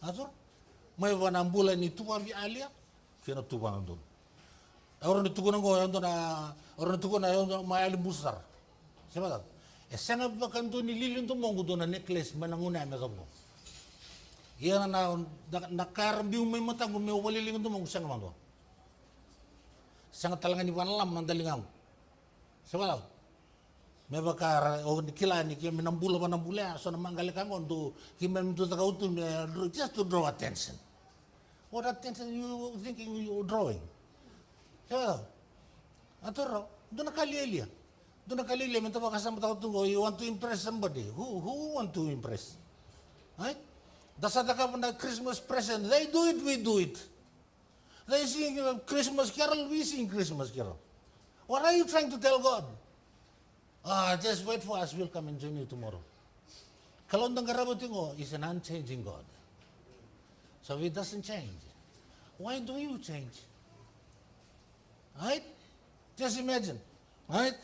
Ato? May wanambulan ni tuwa vi alia, kina tuwa nandun. Orang itu kuna ngo yang na orang itu kuna yang may alim busar. Siapa tahu? Sana bakan tu ni lilin tu mongo tu na necklace mananguna na mo. Iya na nakarambiw may mata kung may waliling ito mong siyang naman doon. Siyang talaga ni Wanalam ng dalingaw. Siya daw? May baka, o kila ni kaya minambula so naman galikang ko, kaya to takauto, just to draw attention. What attention you thinking you drawing? Siya daw? Ato raw, doon nakalilia. Doon nakalilia, may tawa kasama takauto, you want to impress somebody. Who want to impress? Right? Dasada ka na Christmas present, they do it, we do it. They sing Christmas carol, we sing Christmas carol. What are you trying to tell God? Just wait for us, we'll come and join you tomorrow. Kalondang karabutin ko is an unchanging God. So it doesn't change. Why do you change? Right? Just imagine. Right?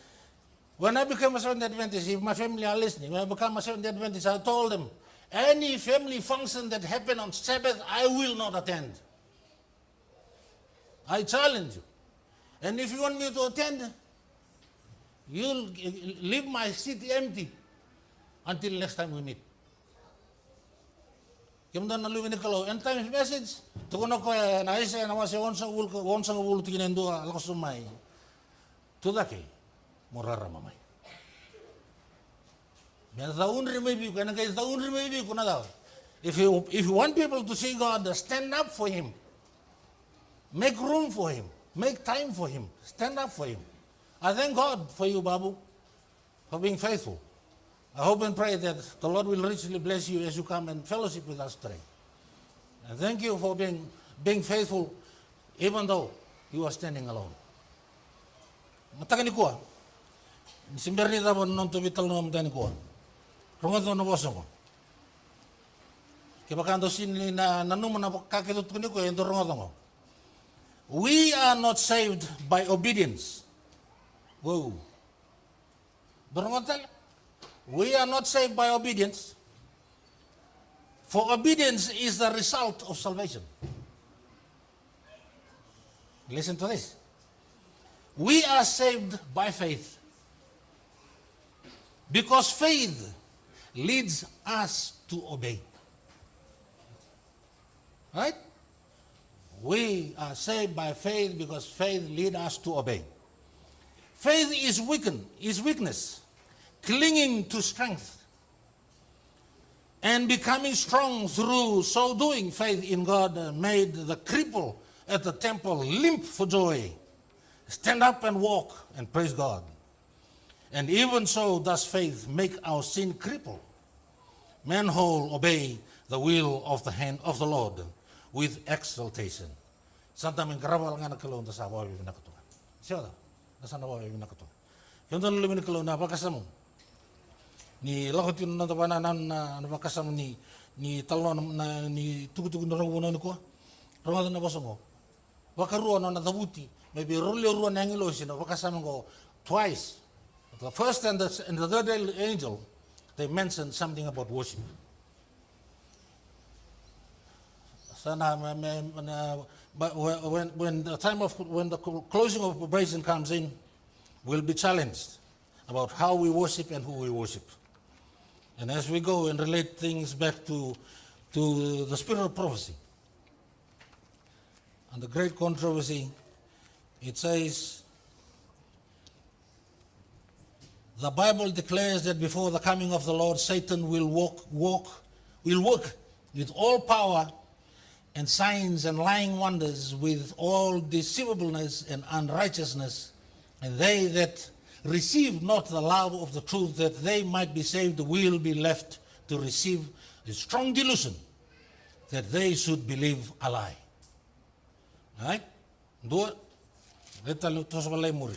When I became a Seventh-day Adventist, if my family are listening, when I became a Seventh-day Adventist, I told them, any family function that happen on Sabbath, I will not attend. I challenge you. And if you want me to attend, you'll leave my seat empty until next time we meet. Kemudian nalu ini kalau end times message, tukono ko na isa na wasi wonsang ul tiginen do lakosumay. Tudake morara mamay. If you want people to see God, stand up for Him. Make room for Him. Make time for Him. Stand up for Him. I thank God for you, Babu, for being faithful. I hope and pray that the Lord will richly bless you as you come and fellowship with us today. And thank you for being faithful, even though you are standing alone. Matagani ko, simberni da bon non to vital no matagani ko. Rongo no boso ko. Ke bakando sin na nanu na kakitut ko ni ko endo rongo ko. We are not saved by obedience. Whoa. Berongotal. We are not saved by obedience. For obedience is the result of salvation. Listen to this. We are saved by faith. Because faith leads us to obey. Right? We are saved by faith because faith leads us to obey. Faith is weakness, clinging to strength, and becoming strong through so doing. Faith in God made the cripple at the temple limp for joy, stand up and walk and praise God. And even so does faith make our sin cripple. Men whole obey the will of the hand of the Lord with exaltation. Santa mengkarawal nga nagkalaw na sa awawi na kato. Siya da, nasa nawawi na kato. Yung doon lumin nagkalaw na napakasamo. Ni lakot yun na tawanan na napakasamo ni talon na ni tugu-tugu na rawunan ko. Rawunan na basong ko. Wakaruan na natabuti. Maybe ruan na angelo siya na napakasamo ko twice. The first and the third angel, they mentioned something about worship. Sana, but when the closing of operation comes in, we'll be challenged about how we worship and who we worship. And as we go and relate things back to the spirit of prophecy and the great controversy, it says, the Bible declares that before the coming of the Lord, Satan will work with all power and signs and lying wonders, with all deceivableness and unrighteousness, and they that receive not the love of the truth, that they might be saved, will be left to receive the strong delusion that they should believe a lie. Right? Dua, reta lu tos walai muri.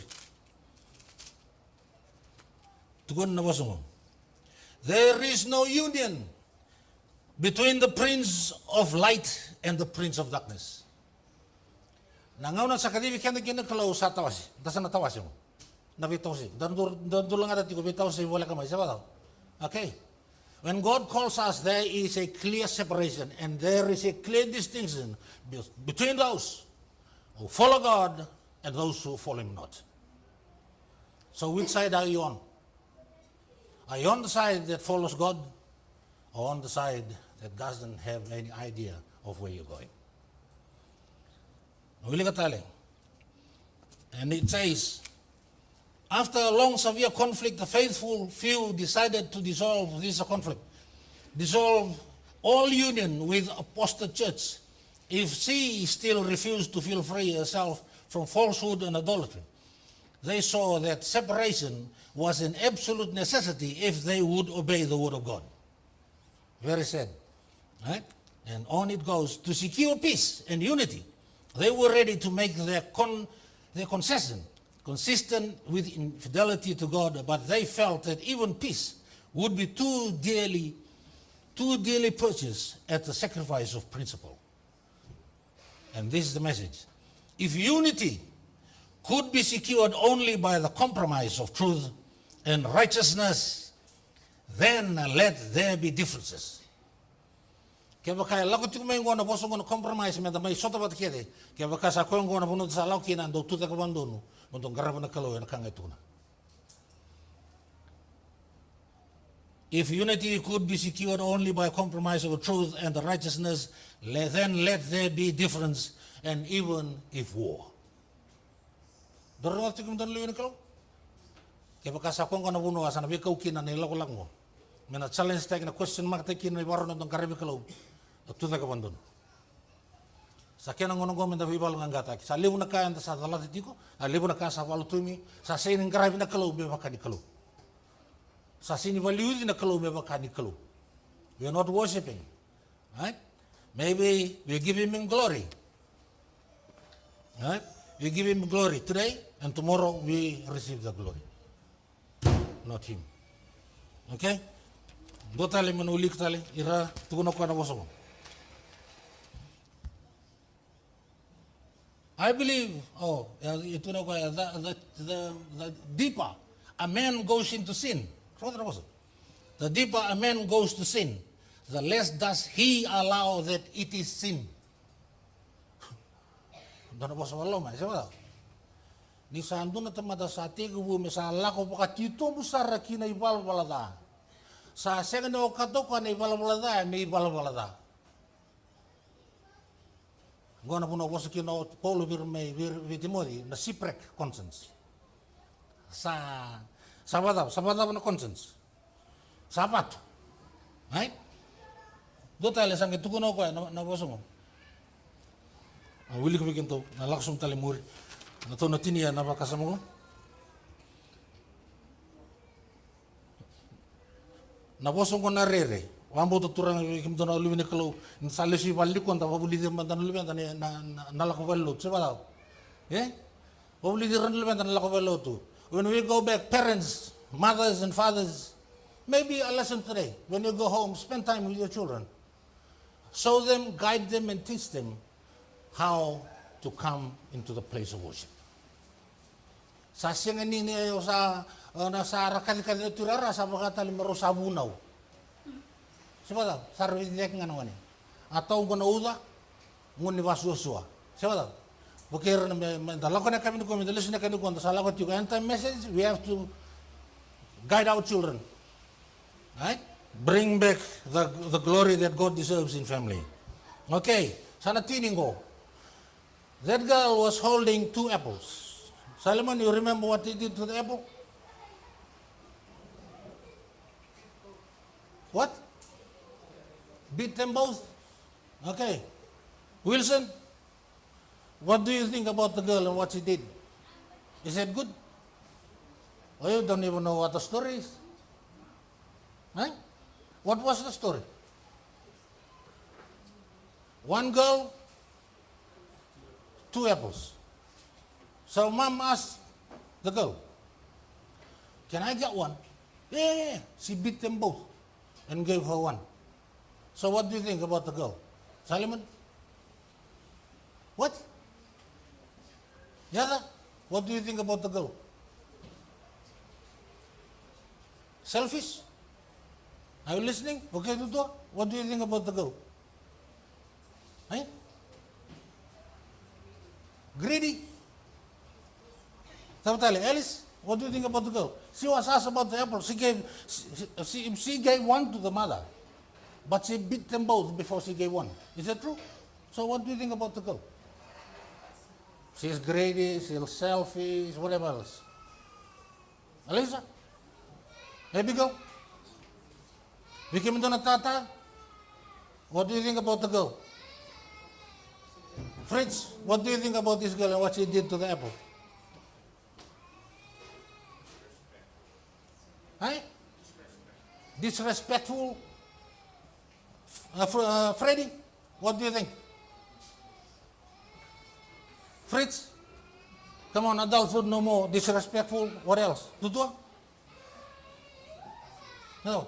Tukun na wasungo. There is no union between the prince of light and the prince of darkness. Nangauna sa kadibi kaya kina kalau sa tawasi, dasan na tawasi mo. Nabitawsi. Dan dulang ada tiko bitawsi wala kamay sa bataw. Okay. When God calls us, there is a clear separation and there is a clear distinction between those who follow God and those who follow Him not. So which side are you on? Are you on the side that follows God or on the side that doesn't have any idea of where you're going? And it says, after a long severe conflict, the faithful few decided to dissolve this conflict, dissolve all union with apostate church if she still refused to feel free herself from falsehood and idolatry. They saw that separation was an absolute necessity if they would obey the word of God. Very sad, right? And on it goes. To secure peace and unity, they were ready to make their concession consistent with infidelity to God, but they felt that even peace would be too dearly purchased at the sacrifice of principle. And this is the message. If unity could be secured only by the compromise of truth and righteousness, then let there be differences. Kaya baka lago tiku may ngona boso ngona compromise me da may sota bat kede. Kaya baka sa ko ngona bunod sa law kina ndo tuta ka bandono. Montong garabo na kalo na kanga tuna. If unity could be secured only by compromise of truth and the righteousness, then let there be difference and even if war. Dorong ati kum dan luin kalo. Kaya baka sa ko ngona buno asa na beka ukina na ilago lang mo. Mena challenge tag na question mark tag kina ibaro na tong garabo kalo. Tuta ka bandono. Sa kena ngono gomen da bibal ngangata sa lebu na kaya sa dalati tiko a lebu na kaya sa walu tumi sa sinin grabe na kalau be bakani kalau sa sini valiudi na kalau be bakani kalau. We are not worshiping, right? Maybe we give Him glory, right? We give Him glory today and tomorrow we receive the glory, not Him. Okay? Dotale manulik tale ira tukuno ko na boso. I believe, the deeper a man goes into sin, the deeper a man goes to sin, the less does he allow that it is sin. Doon po sa wala man, siya ni sando na tamada sa tigo me sa lako pa katito mo sa rakina ibal balada. Sa second o katoko na ibal balada, may ibal balada. Gona puno boso kino Paulo vir Timothy na shipwreck conscience. Sabada na conscience. Sabat. Right? Dotale sang tukuno ko na boso mo. Ang wili ko bikin to na laksong talimuri. Na to na tinia na bakasamo ko. Na boso ko na rere. Wambo to turang kim to na lumine kalo salesi walli kon ta babuli de mandan lumine ta na la ko wallo se bala babuli de ran lumine ta na la ko wallo to. When we go back, parents, mothers and fathers, maybe a lesson today. When you go home, spend time with your children. Show them, guide them and teach them how to come into the place of worship. Sa singa ni sa sa rakali turara sa bakata limaro sabunaw. Siapa tahu? Sarvi dek ngano ngani. Atau guna uda, nguni wasu-wasua. Siapa tahu? Bukir dalakon kami ko mendelis na kami ko salah ko juga end-time message. We have to guide our children, right? Bring back the glory that God deserves in family. Okay, sana tining ko. That girl was holding 2 apples. Solomon, you remember what he did to the apple? What? Beat them both? Okay. Wilson, what do you think about the girl and what she did? Is it good? Or you don't even know what the story is? Right? What was the story? One girl, 2 apples. So mom asked the girl, can I get one? Yeah. She beat them both and gave her one. So what do you think about the girl? Solomon? What? Yada? What do you think about the girl? Selfish? Are you listening? Okay, Tutua? What do you think about the girl? Eh? Greedy? Tabitali, Alice, what do you think about the girl? She was asked about the apple. She gave one to the mother, but she beat them both before she gave one. Is that true? So what do you think about the girl? She's greedy, she's selfish, whatever else. Alisa? Baby girl? Vicky Mendona Tata? What do you think about the girl? Fritz, what do you think about this girl and what she did to the apple? Hey? Disrespectful? Freddy, what do you think? Fritz? Come on, adulthood no more. Disrespectful, what else? Tutua? No.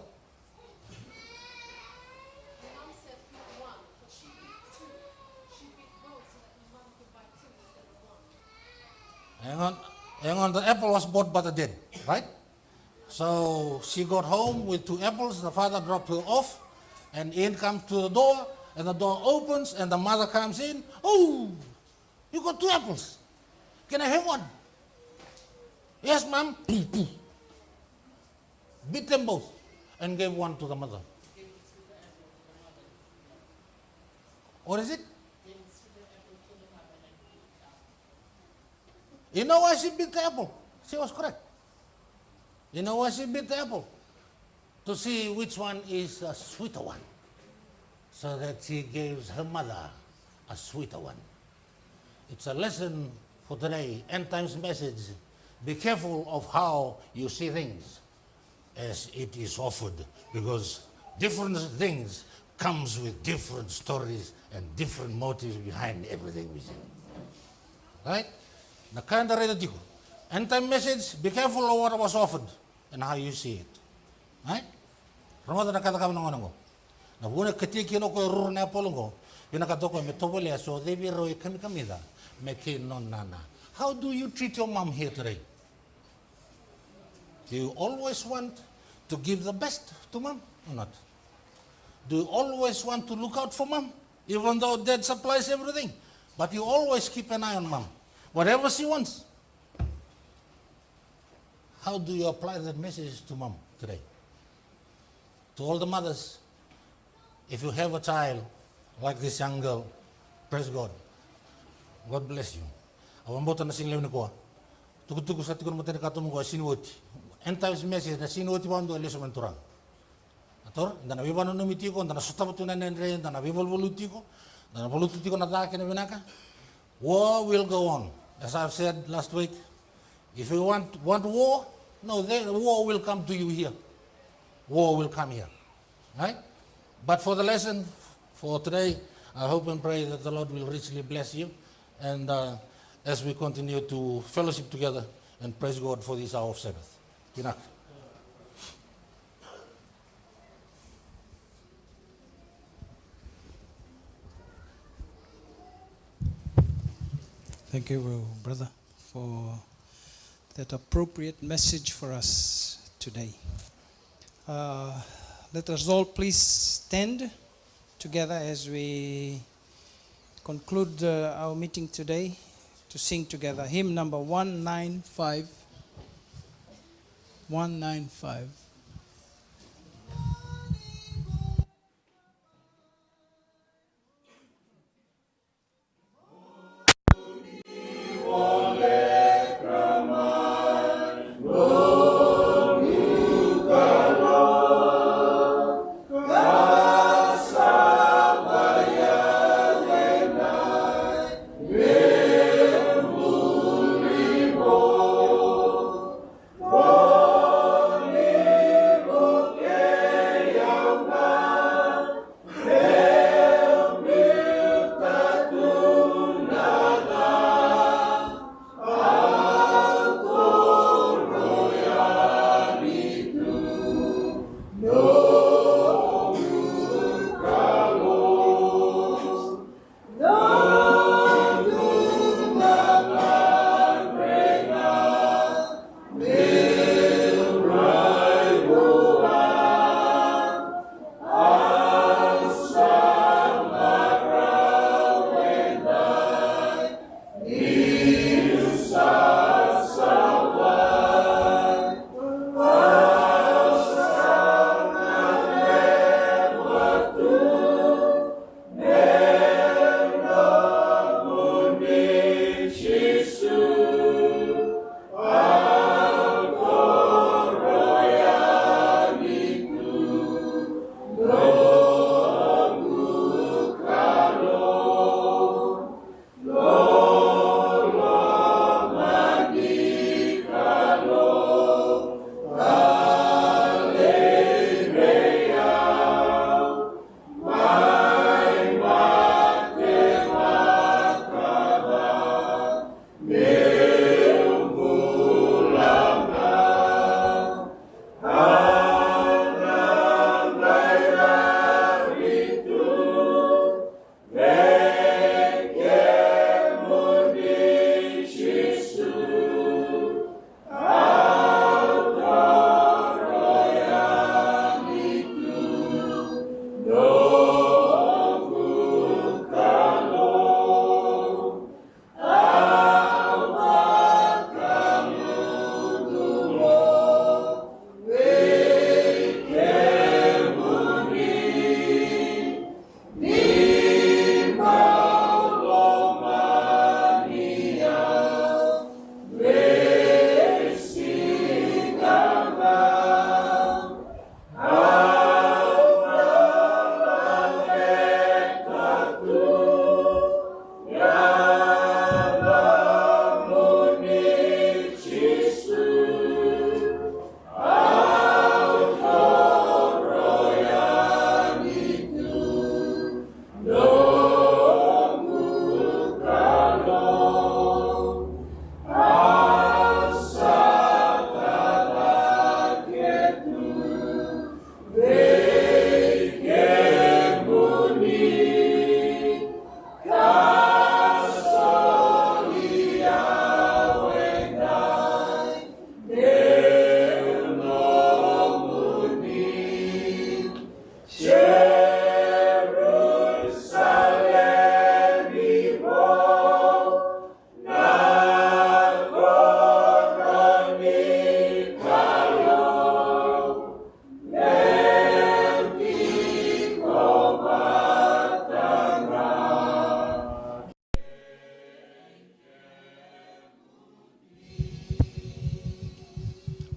Hang on, the apple was bought by the dead, right? So she got home with 2 apples, the father dropped her off, and in comes to the door, and the door opens, and the mother comes in. Oh, you got 2 apples. Can I have one? Yes, ma'am. Beat them both, and gave one to the mother. What is it? You know why she beat the apple? She was correct. You know why she beat the apple? To see which one is a sweeter one. So that she gives her mother a sweeter one. It's a lesson for today, end times message. Be careful of how you see things as it is offered, because different things comes with different stories and different motives behind everything we see. Right? Nakanda reda tiko. End time message, be careful of what was offered and how you see it. Right? Ramada nakata kami nangonango. Na wuna katiki no ko rur na polongo. Pinakatoko me tobole so devi roi kami kamida me ke non nana. How do you treat your mom here today? Do you always want to give the best to mom or not? Do you always want to look out for mom? Even though dad supplies everything. But you always keep an eye on mom. Whatever she wants. How do you apply that message to mom today? To all the mothers, if you have a child like this young girl, praise God. God bless you. Awan bota na singlew ni ko. Tukutuku sa tikon mo tani katum ko sinuoti. End times message na sinuoti ba ando aliso mentura. Ator, ndana vivano no mitiko, ndana sutabutu na nendre, ndana vivolvolutiko, ndana volutiko na take na vinaka. War will go on. As I've said last week, if you want war, no, the war will come to you here. War will come here. Right? But for the lesson for today, I hope and pray that the Lord will richly bless you. And as we continue to fellowship together and praise God for this hour of Sabbath. Pinak. Thank you, brother, for that appropriate message for us today. Let us all please stand together as we conclude our meeting today to sing together hymn number 195. 195. Holy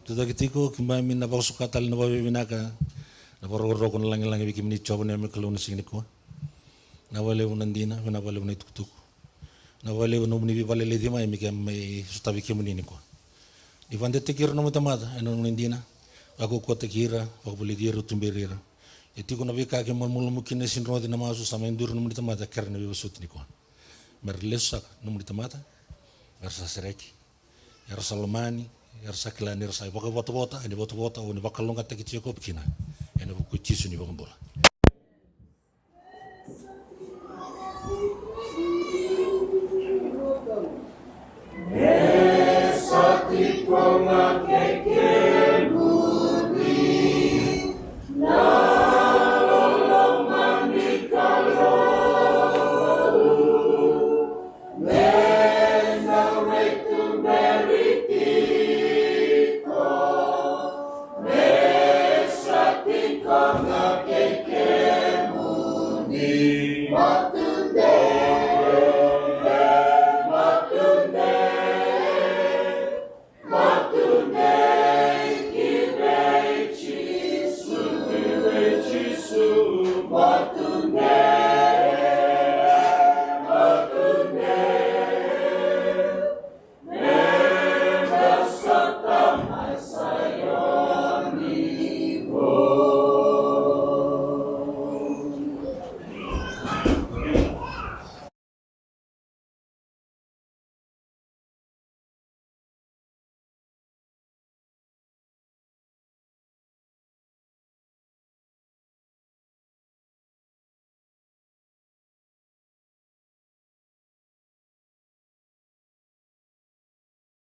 Tutakitiko kimbami na pakusukatali na pabibinaka na paroroko na langi-langi bikimini chobo na mikalo na siniko na wale unandina na wale unaituktuk na wale unumni vale ledima mikam may sutabi kimunini ko di vande tekir na mutamada eno unandina ako ko tekira ako bulidiro tumbirira etiko na bika ke mulmukin na sinro na masu sama endur na mutamada karna bibasut niko merlesak na mutamada versa sereki versa lomani Yarsa kilan yarsa ibaga bota ini bota ini bakal longat tak kecil kau begina ini buku cisu ni bakal bola. What